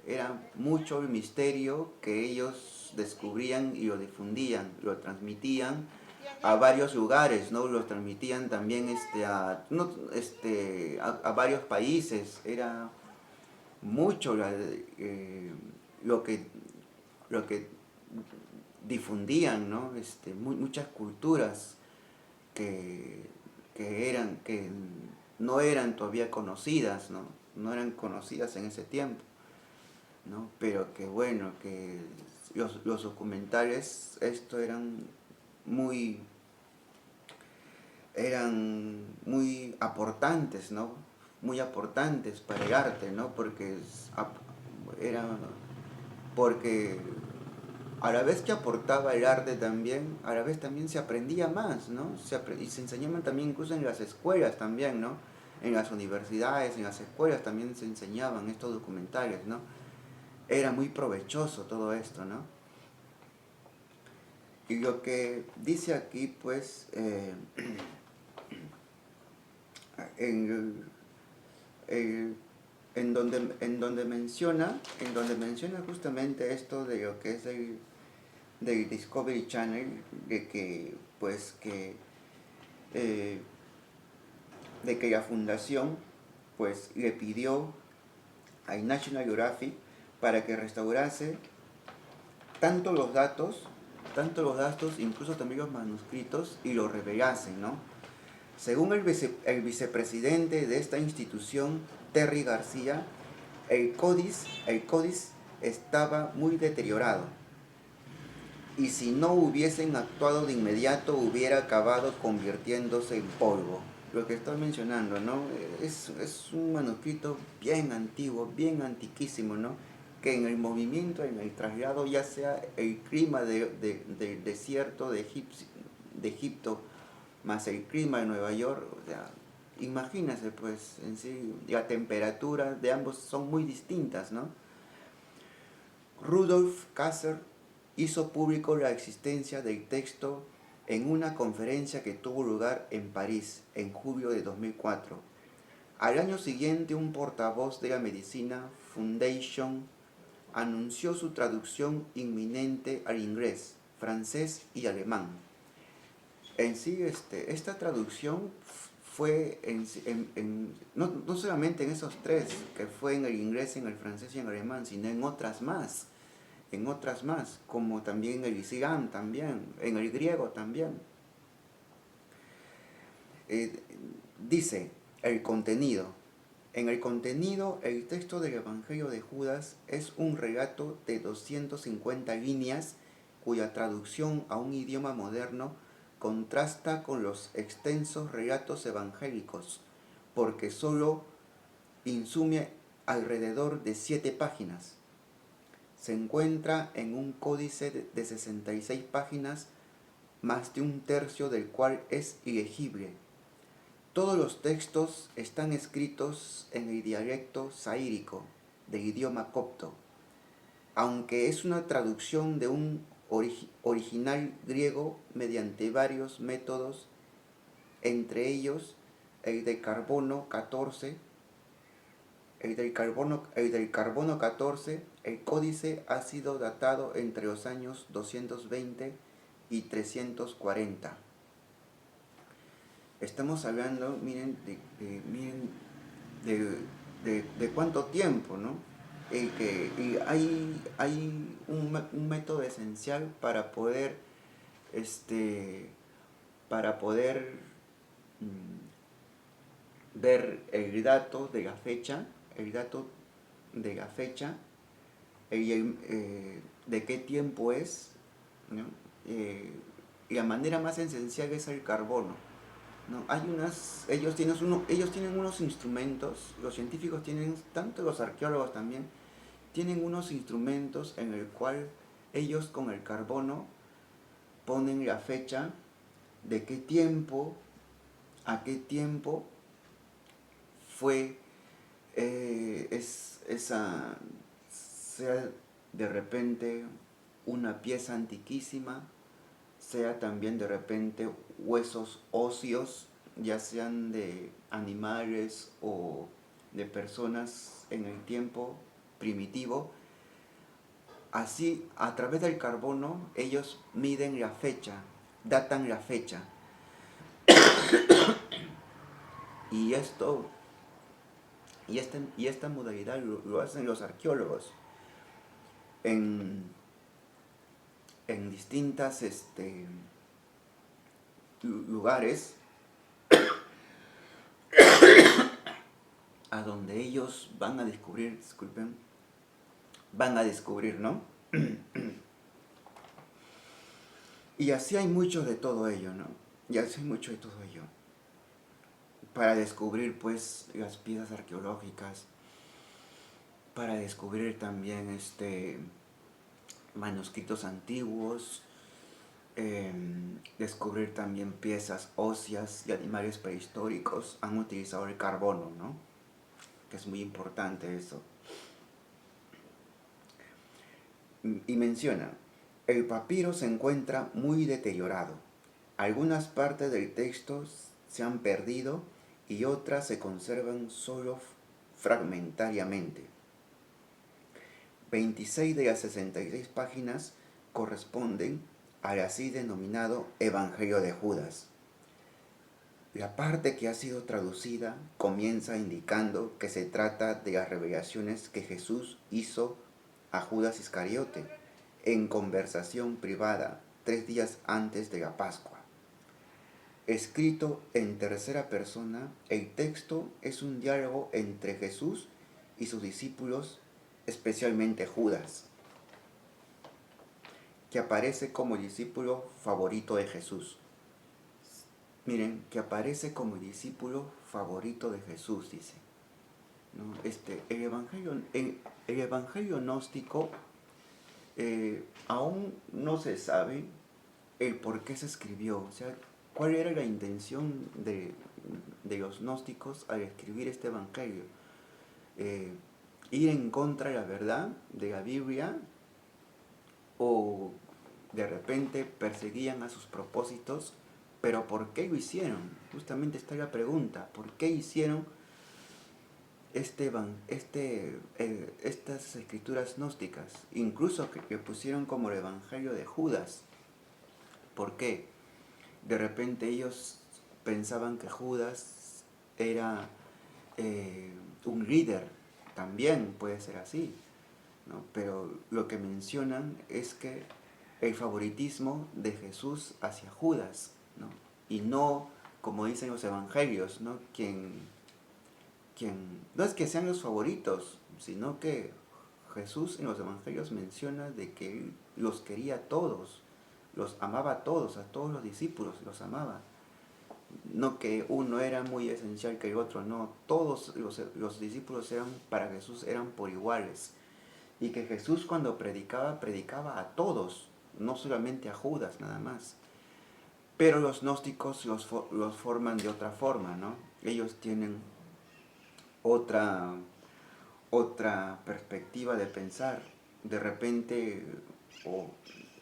Era mucho el misterio que ellos descubrían y lo difundían, lo transmitían a varios lugares, ¿no? Los transmitían también a varios países. Era mucho lo que difundían, ¿no? Muchas culturas que no eran todavía conocidas, ¿no? No eran conocidas en ese tiempo, ¿no? Pero que bueno, que los documentales muy aportantes, ¿no? Muy aportantes para el arte, ¿no? Porque a la vez que aportaba el arte también, a la vez también se aprendía más, ¿no? Y se enseñaban también incluso en las escuelas también, ¿no? En las universidades, en las escuelas también se enseñaban estos documentales, ¿no? Era muy provechoso todo esto, ¿no? Y lo que dice aquí, pues, en, el- en donde menciona justamente esto de lo que es del Discovery Channel, de que, pues, eh, de que la fundación, pues, le pidió al National Geographic para que restaurase tanto tanto los datos, incluso también los manuscritos, y los revelasen, ¿no? Según el vicepresidente de esta institución, Terry García, el códice estaba muy deteriorado y si no hubiesen actuado de inmediato hubiera acabado convirtiéndose en polvo. Lo que estoy mencionando, ¿no? Es un manuscrito bien antiguo, bien antiquísimo, ¿no? Que en el movimiento, en el traslado, ya sea el clima del desierto de Egipto, más el clima de Nueva York, o sea, imagínense, pues, en sí, la temperatura de ambos son muy distintas, ¿no? Rudolf Kasser hizo público la existencia del texto en una conferencia que tuvo lugar en París en julio de 2004. Al año siguiente, un portavoz de la Medicina Foundation anunció su traducción inminente al inglés, francés y alemán. En sí, esta traducción fue no solamente en esos tres, que fue en el inglés, en el francés y en el alemán, sino en otras más, como también en el islam también, en el griego también. Eh, Dice el contenido. En el contenido, el texto del Evangelio de Judas es un relato de 250 líneas cuya traducción a un idioma moderno contrasta con los extensos relatos evangélicos, porque solo insume alrededor de 7 páginas. Se encuentra en un códice de 66 páginas, más de un tercio del cual es ilegible. Todos los textos están escritos en el dialecto saírico del idioma copto, aunque es una traducción de un original griego mediante varios métodos, entre ellos el del carbono 14. El del carbono 14, el códice ha sido datado entre los años 220 y 340. Estamos hablando, miren, de cuánto tiempo, ¿no? Y hay un método esencial para poder ver el dato de la fecha, el dato de la fecha, de qué tiempo es, ¿no? Y la manera más esencial es el carbono. ¿No? Ellos tienen unos instrumentos, los científicos tienen, tanto los arqueólogos también, tienen unos instrumentos en el cual ellos con el carbono ponen la fecha de qué tiempo, a qué tiempo fue sea de repente una pieza antiquísima, sea también de repente huesos óseos, ya sean de animales o de personas en el tiempo primitivo. Así, a través del carbono, ellos miden la fecha, datan la fecha. Y esta modalidad lo hacen los arqueólogos en distintas lugares a donde ellos van a descubrir, ¿no? Y así hay mucho de todo ello, ¿no? Y así hay mucho de todo ello. Para descubrir, pues, las piezas arqueológicas, para descubrir también manuscritos antiguos, descubrir también piezas óseas de animales prehistóricos. Han utilizado el carbono, ¿no? Que es muy importante eso. Y menciona, el papiro se encuentra muy deteriorado. Algunas partes del texto se han perdido y otras se conservan solo fragmentariamente. 26 de las 66 páginas corresponden al así denominado Evangelio de Judas. La parte que ha sido traducida comienza indicando que se trata de las revelaciones que Jesús hizo a Judas Iscariote en conversación privada 3 días antes de la Pascua. Escrito en tercera persona, el texto es un diálogo entre Jesús y sus discípulos, especialmente Judas, que aparece como discípulo favorito de Jesús. Miren, que aparece como discípulo favorito de Jesús, dice, ¿no? El evangelio gnóstico aún no se sabe el por qué se escribió, o sea, cuál era la intención de los gnósticos al escribir este evangelio. Ir en contra de la verdad de la Biblia, o de repente perseguían a sus propósitos. Pero ¿por qué lo hicieron? Justamente está la pregunta. ¿Por qué hicieron estas escrituras gnósticas? Incluso que pusieron como el Evangelio de Judas. ¿Por qué? De repente ellos pensaban que Judas era un líder. También puede ser así, ¿no? Pero lo que mencionan es que el favoritismo de Jesús hacia Judas, ¿no? Y no, como dicen los evangelios, ¿no? No es que sean los favoritos, sino que Jesús en los evangelios menciona de que él los quería a todos, los amaba a todos los discípulos los amaba. No que uno era muy esencial que el otro, no, todos los discípulos para Jesús eran por iguales. Y que Jesús cuando predicaba a todos, no solamente a Judas nada más. Pero los gnósticos los forman de otra forma, ¿no? Ellos tienen otra perspectiva de pensar. De repente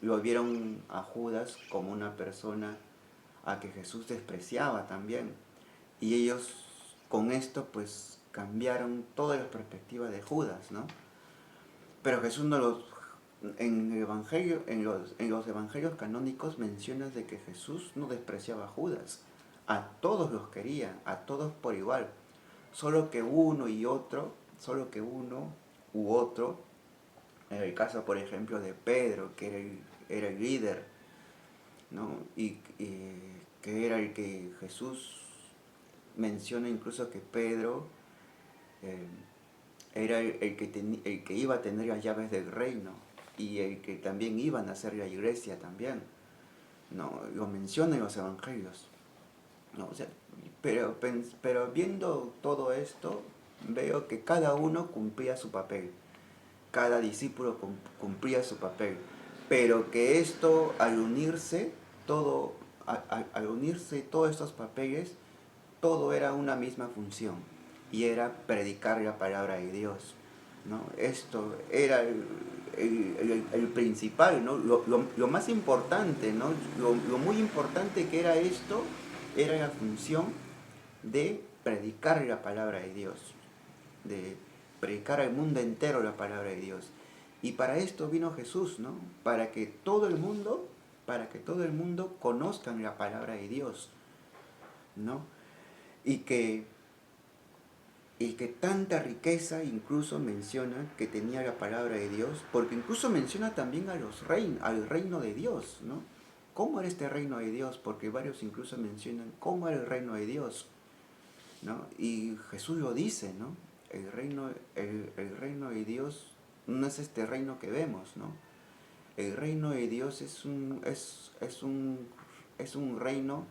lo vieron a Judas como una persona a que Jesús despreciaba también. Y ellos con esto pues cambiaron toda la perspectiva de Judas, ¿no? Pero Jesús no los... En los evangelios canónicos mencionas de que Jesús no despreciaba a Judas. A todos los quería, a todos por igual. Solo que uno u otro, en el caso por ejemplo de Pedro, que era el líder, ¿no? Y que era el que Jesús menciona incluso que Pedro era el que iba a tener las llaves del reino y el que también iba a nacer la iglesia también, ¿no? Lo menciona en los evangelios, ¿no? O sea, pero viendo todo esto, veo que cada uno cumplía su papel, cada discípulo cumplía su papel, pero que esto al unirse todos estos papeles, todo era una misma función, y era predicar la palabra de Dios, ¿no? Esto era el principal, ¿no? Lo más importante, ¿no? Lo muy importante que era esto, era la función de predicar la palabra de Dios, de predicar al mundo entero la palabra de Dios. Y para esto vino Jesús, ¿no? Para que todo el mundo conozcan la palabra de Dios, ¿no? Y que tanta riqueza incluso menciona que tenía la palabra de Dios, porque incluso menciona también al reino de Dios, ¿no? ¿Cómo era este reino de Dios? Porque varios incluso mencionan cómo era el reino de Dios, ¿no? Y Jesús lo dice, ¿no? El reino de Dios no es este reino que vemos, ¿no? El reino de Dios es un reino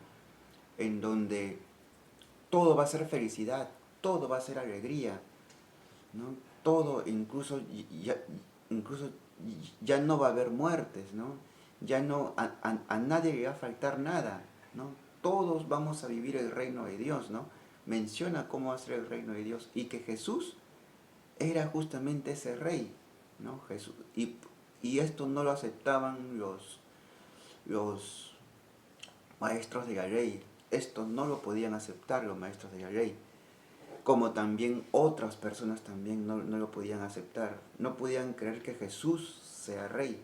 en donde todo va a ser felicidad, todo va a ser alegría, ¿no? Todo, incluso ya no va a haber muertes, ¿no? Ya no, a nadie le va a faltar nada, ¿no? Todos vamos a vivir el reino de Dios, ¿no? Menciona cómo va a ser el reino de Dios y que Jesús era justamente ese rey, ¿no? Jesús, y esto no lo aceptaban los maestros de la ley, esto no lo podían aceptar los maestros de la ley, como también otras personas también no lo podían aceptar, no podían creer que Jesús sea rey.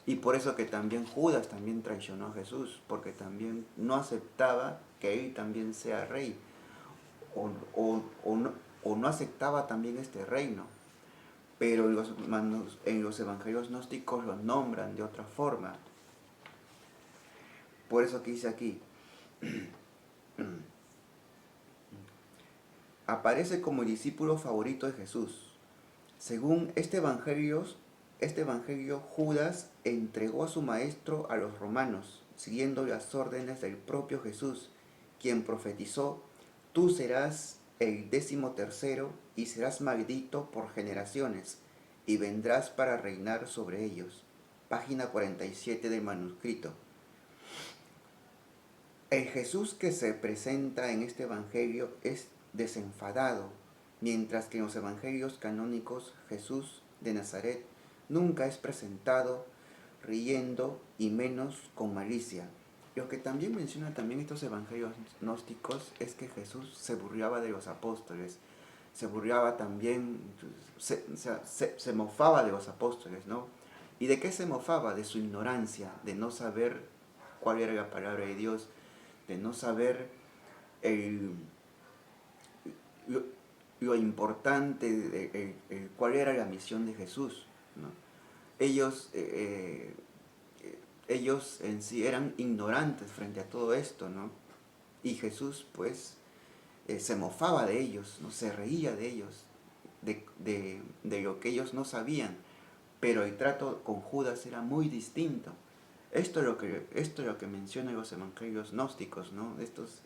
Y por eso que también Judas también traicionó a Jesús, porque también no aceptaba que él también sea rey, o no aceptaba también este reino. Pero en los evangelios gnósticos lo nombran de otra forma. Por eso que dice aquí, aparece como discípulo favorito de Jesús. Según este evangelio, Judas entregó a su maestro a los romanos, siguiendo las órdenes del propio Jesús, quien profetizó: tú serás el 13º y serás maldito por generaciones, y vendrás para reinar sobre ellos. Página 47 del manuscrito. El Jesús que se presenta en este evangelio es desenfadado, mientras que en los evangelios canónicos Jesús de Nazaret nunca es presentado riendo y menos con malicia. Lo que también menciona también estos evangelios gnósticos es que Jesús se burlaba de los apóstoles, se burlaba también, se mofaba de los apóstoles, ¿no? ¿Y de qué se mofaba? De su ignorancia, de no saber cuál era la palabra de Dios, de no saber lo importante, cuál era la misión de Jesús, ¿no? Ellos, ellos en sí eran ignorantes frente a todo esto, ¿no? Y Jesús, pues, se mofaba de ellos, ¿no? Se reía de ellos, de lo que ellos no sabían, pero el trato con Judas era muy distinto. Esto es lo que mencionan los evangelios gnósticos, ¿no? Estos,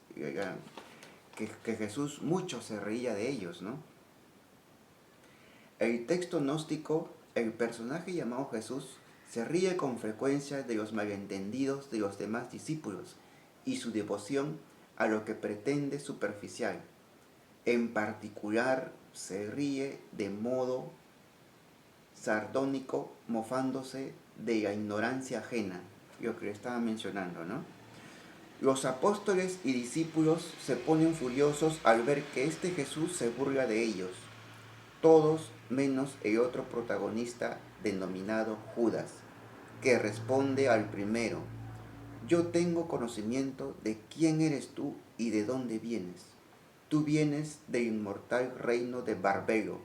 que Jesús mucho se reía de ellos, ¿no? El texto gnóstico, el personaje llamado Jesús, se ríe con frecuencia de los malentendidos de los demás discípulos y su devoción a lo que pretende superficial. En particular, se ríe de modo sardónico, mofándose de la ignorancia ajena, lo que le estaba mencionando, ¿no? Los apóstoles y discípulos se ponen furiosos al ver que este Jesús se burla de ellos, todos menos el otro protagonista denominado Judas, que responde al primero: yo tengo conocimiento de quién eres tú y de dónde vienes. Tú vienes del inmortal reino de Barbelo.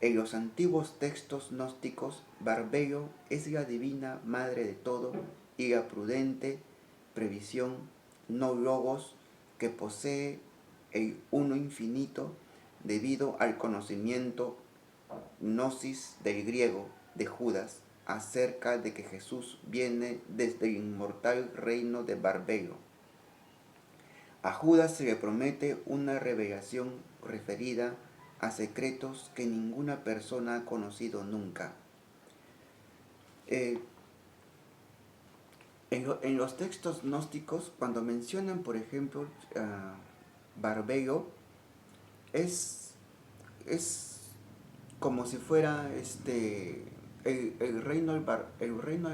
En los antiguos textos gnósticos, Barbelo es la divina madre de todo y la prudente previsión, no logos, que posee el uno infinito debido al conocimiento gnosis del griego de Judas acerca de que Jesús viene desde el inmortal reino de Barbelo. A Judas se le promete una revelación referida a secretos que ninguna persona ha conocido nunca. En los textos gnósticos, cuando mencionan, por ejemplo, Barbelo, es como si fuera el reino de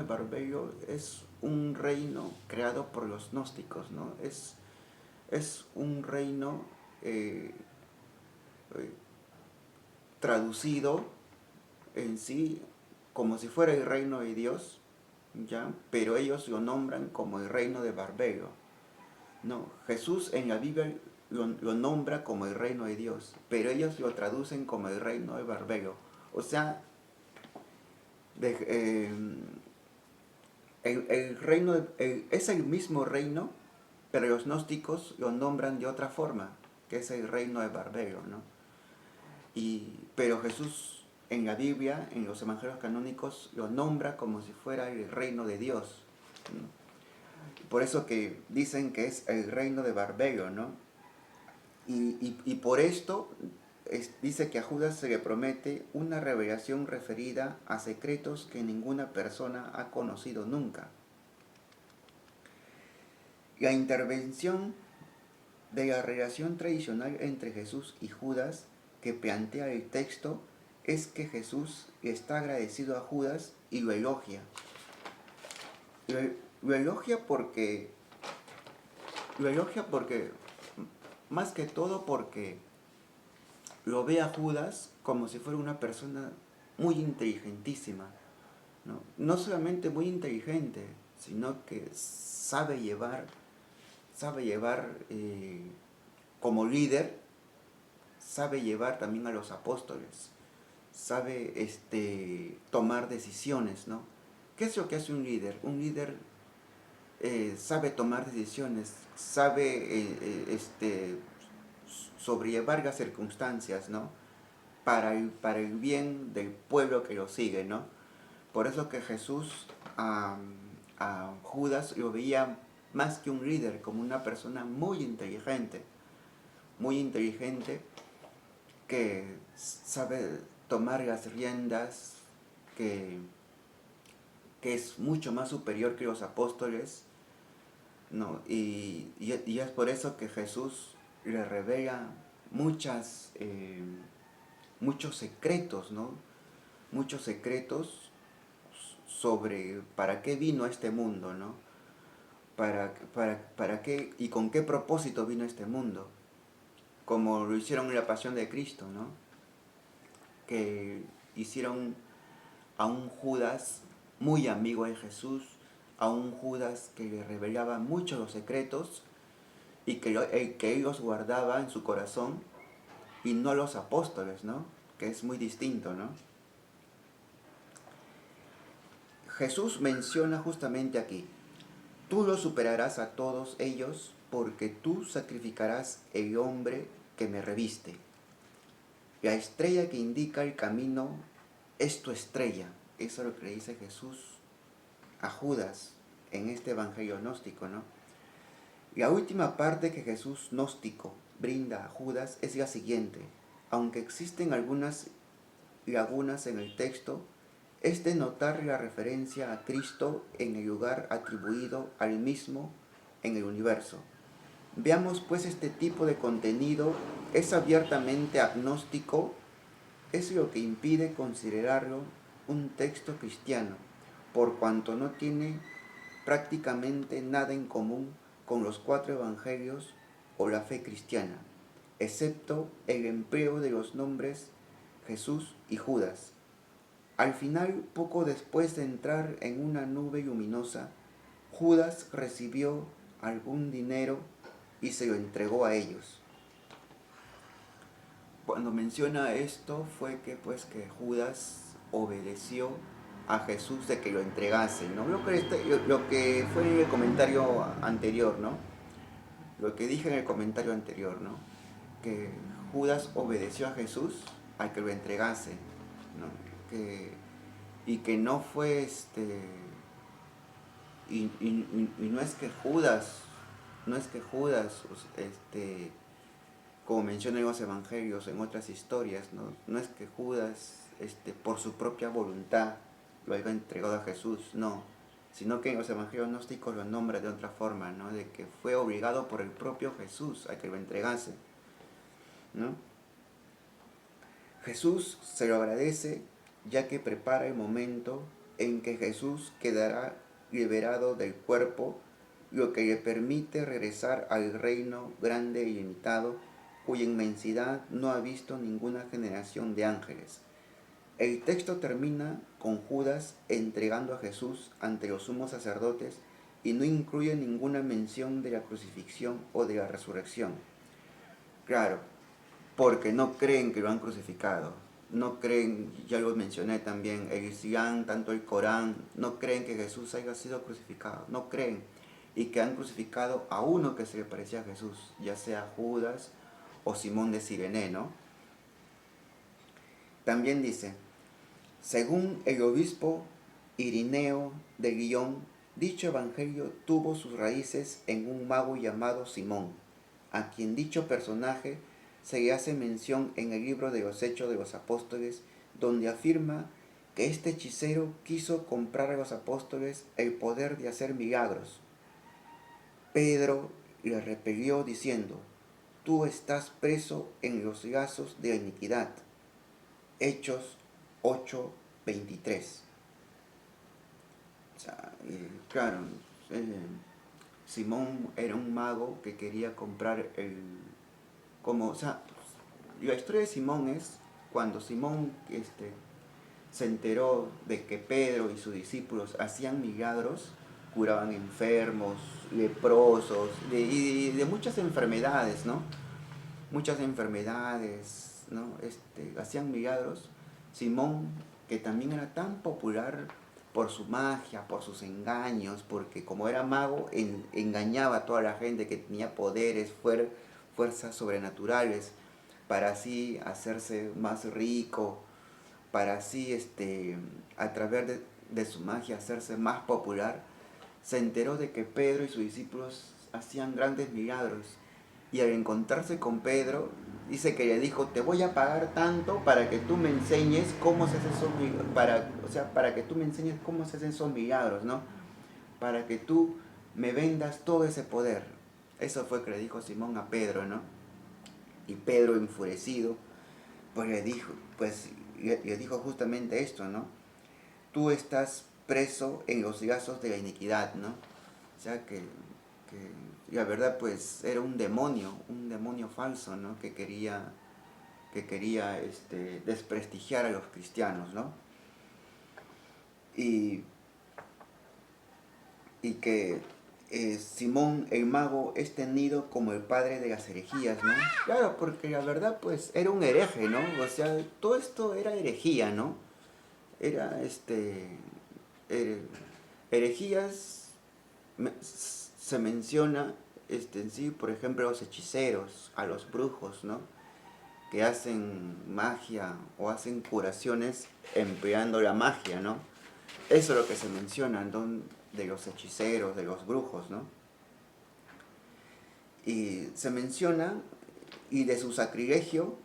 Barbelo es un reino creado por los gnósticos, ¿no? Es un reino traducido en sí como si fuera el reino de Dios, ¿ya? Pero ellos lo nombran como el reino de Barbelo. No, Jesús en la Biblia lo nombra como el reino de Dios, pero ellos lo traducen como el reino de Barbelo. O sea, el reino es el mismo reino, pero los gnósticos lo nombran de otra forma, que es el reino de Barbelo, ¿no? Pero Jesús en la Biblia, en los evangelios canónicos, lo nombra como si fuera el reino de Dios, ¿no? Por eso que dicen que es el reino de Barbelo, ¿no? Y por esto dice que a Judas se le promete una revelación referida a secretos que ninguna persona ha conocido nunca. La intervención de la relación tradicional entre Jesús y Judas que plantea el texto es que Jesús le está agradecido a Judas y lo elogia. Lo elogia porque, más que todo porque lo ve a Judas como si fuera una persona muy inteligentísima, ¿no? No solamente muy inteligente, sino que sabe llevar como líder, sabe llevar también a los apóstoles, sabe tomar decisiones, ¿no? ¿Qué es lo que hace un líder? Un líder sabe tomar decisiones, sabe sobrellevar las circunstancias, ¿no? Para el bien del pueblo que lo sigue, ¿no? Por eso que Jesús a Judas lo veía más que un líder, como una persona muy inteligente que sabe tomar las riendas, que es mucho más superior que los apóstoles, ¿no? Y es por eso que Jesús le revela muchos secretos, ¿no? Muchos secretos sobre para qué vino a este mundo, ¿no? Para qué y con qué propósito vino a este mundo, como lo hicieron en la Pasión de Cristo, ¿no? Que hicieron a un Judas muy amigo de Jesús, a un Judas que le revelaba muchos los secretos y que él los guardaba en su corazón, y no los apóstoles, ¿no? Que es muy distinto, ¿no? Jesús menciona justamente aquí: tú los superarás a todos ellos porque tú sacrificarás el hombre que me reviste. La estrella que indica el camino es tu estrella. Eso es lo que le dice Jesús a Judas en este evangelio gnóstico, ¿no? La última parte que Jesús gnóstico brinda a Judas es la siguiente: aunque existen algunas lagunas en el texto, es de notar la referencia a Cristo en el lugar atribuido al mismo en el universo. Veamos pues, este tipo de contenido es abiertamente agnóstico, es lo que impide considerarlo un texto cristiano, por cuanto no tiene prácticamente nada en común con los 4 evangelios o la fe cristiana, excepto el empleo de los nombres Jesús y Judas. Al final, poco después de entrar en una nube luminosa, Judas recibió algún dinero y se lo entregó a ellos. Cuando menciona esto fue que Judas obedeció a Jesús de que lo entregase, ¿no? Lo que fue en el comentario anterior, ¿no? Lo que dije en el comentario anterior, ¿no? Que Judas obedeció a Jesús al que lo entregase, ¿no? Y que no fue y no es que Judas, como menciona en los evangelios, en otras historias, no es que Judas por su propia voluntad lo haya entregado a Jesús, no, sino que en los evangelios gnósticos lo nombra de otra forma, ¿no? De que fue obligado por el propio Jesús a que lo entregase, ¿no? Jesús se lo agradece, ya que prepara el momento en que Jesús quedará liberado del cuerpo, lo que le permite regresar al reino grande y limitado, cuya inmensidad no ha visto ninguna generación de ángeles. El texto termina con Judas entregando a Jesús ante los sumos sacerdotes y no incluye ninguna mención de la crucifixión o de la resurrección. Claro, porque no creen que lo han crucificado, no creen, ya lo mencioné también, el Islam, tanto el Corán, no creen que Jesús haya sido crucificado, no creen, y que han crucificado a uno que se le parecía a Jesús, ya sea Judas o Simón de Cirene, ¿no? También dice: según el obispo Irineo de Lyon, dicho evangelio tuvo sus raíces en un mago llamado Simón, a quien dicho personaje se le hace mención en el libro de los Hechos de los Apóstoles, donde afirma que este hechicero quiso comprar a los apóstoles el poder de hacer milagros. Pedro le repelió diciendo: tú estás preso en los lazos de la iniquidad. Hechos 8:23. O sea, claro, eh, Simón era un mago que quería comprar o sea, la historia de Simón es cuando Simón se enteró de que Pedro y sus discípulos hacían milagros, curaban enfermos, leprosos, y de muchas enfermedades, ¿no? Muchas enfermedades, ¿no? Hacían milagros. Simón, que también era tan popular por su magia, por sus engaños, porque como era mago, engañaba a toda la gente que tenía poderes, fuerzas sobrenaturales, para así hacerse más rico, para así, a través de su magia, hacerse más popular. Se enteró de que Pedro y sus discípulos hacían grandes milagros. Y al encontrarse con Pedro, dice que le dijo: te voy a pagar tanto para que tú me enseñes cómo se hacen esos milagros, para que tú me enseñes cómo se hacen esos milagros, ¿no? Para que tú me vendas todo ese poder. Eso fue que le dijo Simón a Pedro, ¿no? Y Pedro, enfurecido, pues le dijo justamente esto, ¿no? Tú estás preso en los lazos de la iniquidad, ¿no? O sea que la verdad pues era un demonio falso, ¿no? Que quería desprestigiar a los cristianos, ¿no? Y, y que Simón el mago es tenido como el padre de las herejías, ¿no? Claro, porque la verdad pues era un hereje, ¿no? O sea, todo esto era herejía, ¿no? Era herejías. Se menciona en sí, por ejemplo, a los hechiceros, a los brujos, ¿no? Que hacen magia o hacen curaciones empleando la magia, ¿no? Eso es lo que se menciona, ¿no? De los hechiceros, de los brujos, ¿no? Y se menciona, y de su sacrilegio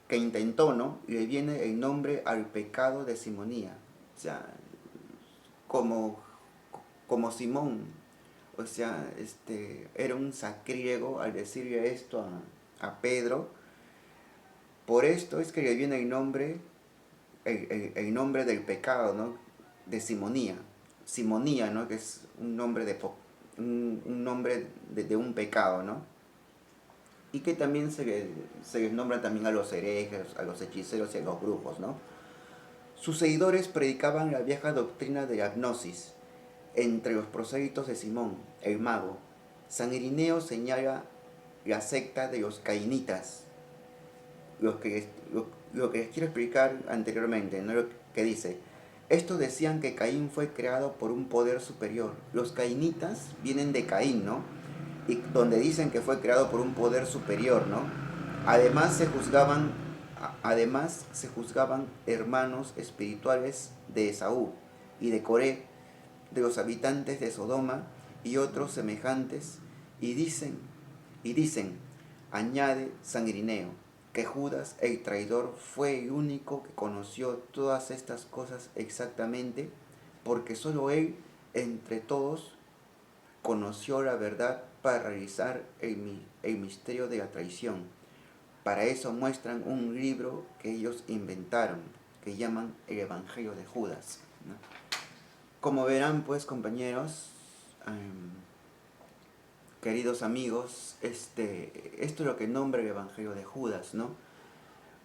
que intentó, ¿no? Y le viene el nombre al pecado de simonía. O sea, como, como Simón, o sea, era un sacrílego al decirle esto a Pedro. Por esto es que le viene el nombre del pecado, ¿no? De simonía. Simonía, ¿no? Que es un nombre un nombre de un pecado, ¿no? Y que también se les nombra también a los herejes, a los hechiceros y a los brujos, ¿no? Sus seguidores predicaban la vieja doctrina de la gnosis. Entre los prosélitos de Simón, el mago, San Irineo señala la secta de los cainitas, lo que les quiero explicar anteriormente, ¿no? Lo que dice: estos decían que Caín fue creado por un poder superior. Los cainitas vienen de Caín, ¿no? Y donde dicen que fue creado por un poder superior, ¿no? Además se juzgaban hermanos espirituales de Esaú y de Coré, de los habitantes de Sodoma y otros semejantes, y dicen, añade San Irineo, que Judas el traidor fue el único que conoció todas estas cosas exactamente, porque solo él entre todos conoció la verdad para realizar el misterio de la traición. Para eso muestran un libro que ellos inventaron, que llaman el Evangelio de Judas, ¿no? Como verán, pues, compañeros, queridos amigos, esto es lo que nombra el Evangelio de Judas, ¿no?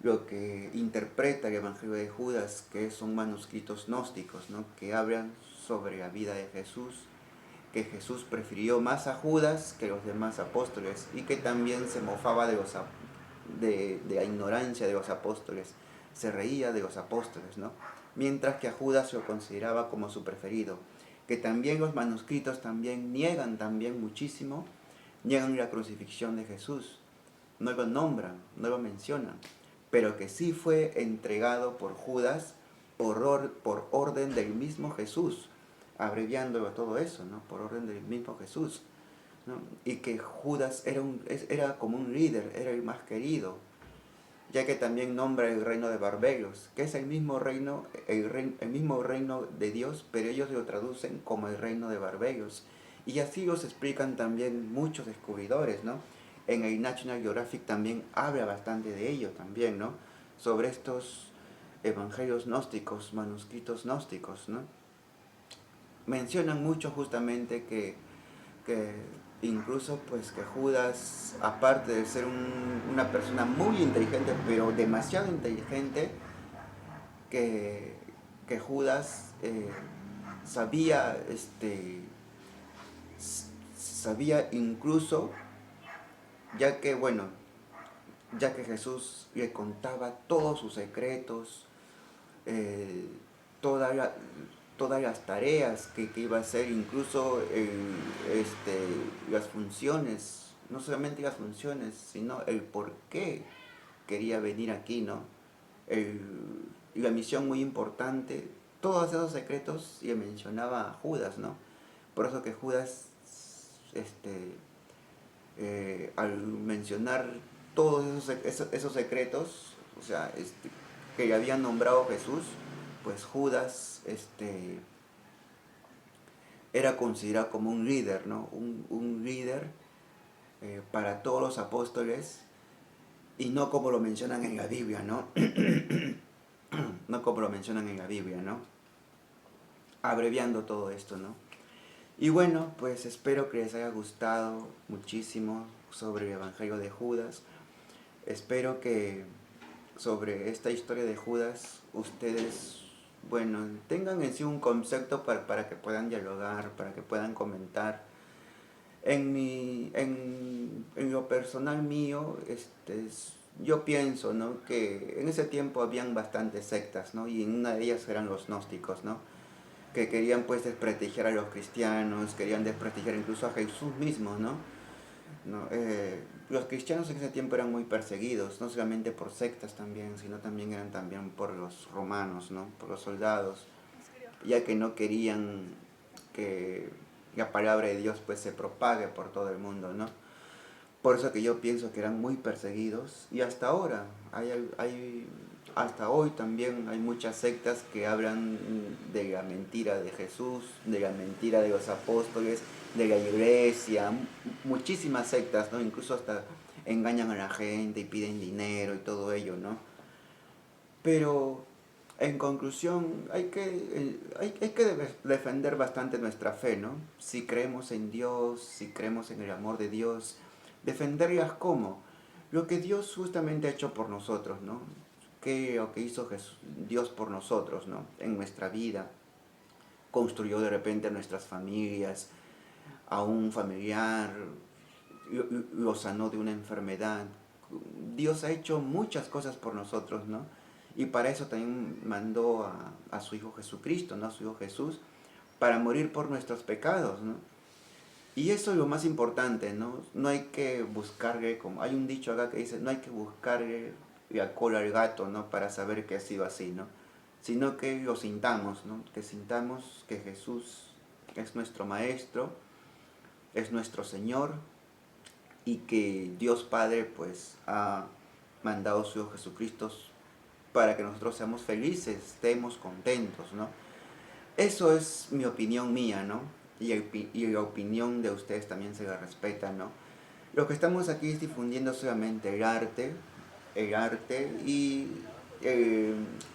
Lo que interpreta el Evangelio de Judas, que son manuscritos gnósticos, ¿no? Que hablan sobre la vida de Jesús, que Jesús prefirió más a Judas que los demás apóstoles, y que también se mofaba de la ignorancia de los apóstoles, se reía de los apóstoles, ¿no? Mientras que a Judas lo consideraba como su preferido. Que también los manuscritos también niegan también muchísimo, niegan la crucifixión de Jesús, no lo nombran, no lo mencionan, pero que sí fue entregado por Judas por orden del mismo Jesús, abreviándolo todo eso, ¿no? Por orden del mismo Jesús. ¿no? Y que Judas era como un líder, era el más querido, ya que también nombra el reino de Barbelos, que es el mismo reino, el mismo reino de Dios, pero ellos lo traducen como el reino de Barbelos. Y así los explican también muchos descubridores, ¿no? En el National Geographic también habla bastante de ello también, ¿no? Sobre estos evangelios gnósticos, manuscritos gnósticos, ¿no? Mencionan mucho justamente que incluso pues que Judas, aparte de ser una persona muy inteligente, pero demasiado inteligente, que, que Judas sabía, sabía incluso, ya que bueno, ya que Jesús le contaba todos sus secretos, eh, toda la- todas las tareas que iba a hacer, incluso las funciones, no solamente las funciones, sino el por qué quería venir aquí, ¿no? La misión muy importante, todos esos secretos, y mencionaba a Judas, ¿no? Por eso que Judas, al mencionar todos esos secretos, o sea, que le habían nombrado Jesús, pues Judas era considerado como un líder, ¿no? Un líder para todos los apóstoles, y no como lo mencionan en la Biblia, ¿no? No como lo mencionan en la Biblia, ¿no? Abreviando todo esto, ¿no? Y bueno, pues espero que les haya gustado muchísimo sobre el Evangelio de Judas. Espero que sobre esta historia de Judas ustedes, bueno, tengan en sí un concepto para que puedan dialogar, para que puedan comentar. En lo personal mío, yo pienso, ¿no? Que en ese tiempo habían bastantes sectas, ¿no? Y en una de ellas eran los gnósticos, ¿no? Que querían pues desprestigiar a los cristianos, querían desprestigiar incluso a Jesús mismo, ¿no? ¿No? Los cristianos en ese tiempo eran muy perseguidos, no solamente por sectas también, sino también eran también por los romanos, ¿no? Por los soldados, ya que no querían que la palabra de Dios pues se propague por todo el mundo, ¿no? Por eso que yo pienso que eran muy perseguidos, y hasta ahora hasta hoy también hay muchas sectas que hablan de la mentira de Jesús, de la mentira de los apóstoles, de la iglesia, muchísimas sectas, ¿no? Incluso hasta engañan a la gente y piden dinero y todo ello, ¿no? Pero en conclusión, hay que defender bastante nuestra fe, ¿no? Si creemos en Dios, si creemos en el amor de Dios, defenderlas como lo que Dios justamente ha hecho por nosotros, ¿no? Que lo que hizo Dios por nosotros, ¿no? En nuestra vida, construyó de repente nuestras familias, a un familiar, lo sanó de una enfermedad. Dios ha hecho muchas cosas por nosotros, ¿no? Y para eso también mandó a su Hijo Jesucristo, ¿no? A su Hijo Jesús, para morir por nuestros pecados, ¿no? Y eso es lo más importante, ¿no? No hay que buscarle, como hay un dicho acá que dice, no hay que buscarle la cola al gato, ¿no? Para saber que ha sido así, ¿no? Sino que lo sintamos, ¿no? Que sintamos que Jesús es nuestro Maestro, es nuestro Señor, y que Dios Padre pues ha mandado a su Hijo Jesucristo para que nosotros seamos felices, estemos contentos, ¿no? Eso es mi opinión mía, ¿no? Y la opinión de ustedes también se la respeta, ¿no? Lo que estamos aquí es difundiendo solamente el arte eh,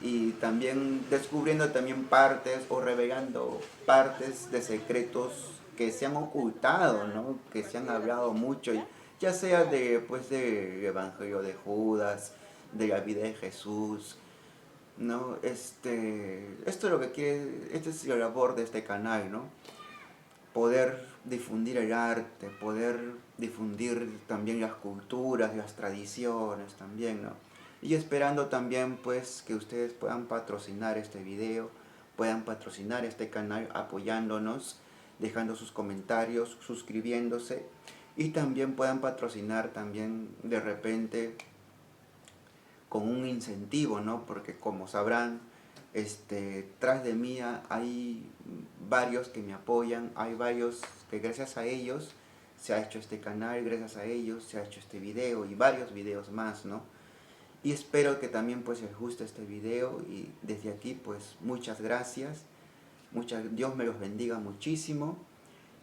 y también descubriendo también partes o revelando partes de secretos que se han ocultado, ¿no? Que se han hablado mucho, ya sea de, pues, del Evangelio de Judas, de la vida de Jesús, ¿no? Esto es lo que quiere, esta es la labor de este canal, ¿no? Poder difundir el arte, poder difundir también las culturas, las tradiciones también, ¿no? Y esperando también pues que ustedes puedan patrocinar este video, puedan patrocinar este canal apoyándonos, dejando sus comentarios, suscribiéndose, y también puedan patrocinar también de repente con un incentivo, ¿no? Porque como sabrán, tras de mí hay varios que me apoyan, hay varios que gracias a ellos se ha hecho este canal, gracias a ellos se ha hecho este video y varios videos más, ¿no? Y espero que también pues les guste este video y desde aquí pues muchas gracias, Dios me los bendiga muchísimo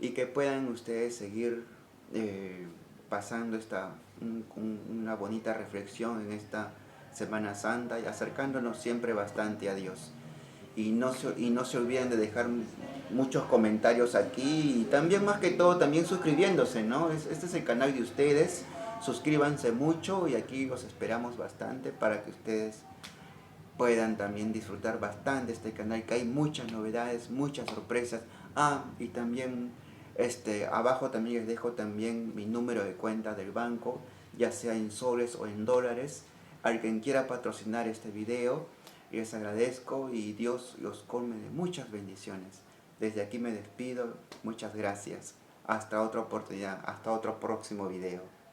y que puedan ustedes seguir pasando una bonita reflexión en esta Semana Santa y acercándonos siempre bastante a Dios. Y no se olviden de dejar muchos comentarios aquí y también más que todo también suscribiéndose, ¿no? Este es el canal de ustedes, suscríbanse mucho y aquí los esperamos bastante para que ustedes puedan también disfrutar bastante este canal, que hay muchas novedades, muchas sorpresas. Y también abajo también les dejo también mi número de cuenta del banco, ya sea en soles o en dólares. Al quien quiera patrocinar este video, les agradezco y Dios los colme de muchas bendiciones. Desde aquí me despido, muchas gracias. Hasta otra oportunidad, hasta otro próximo video.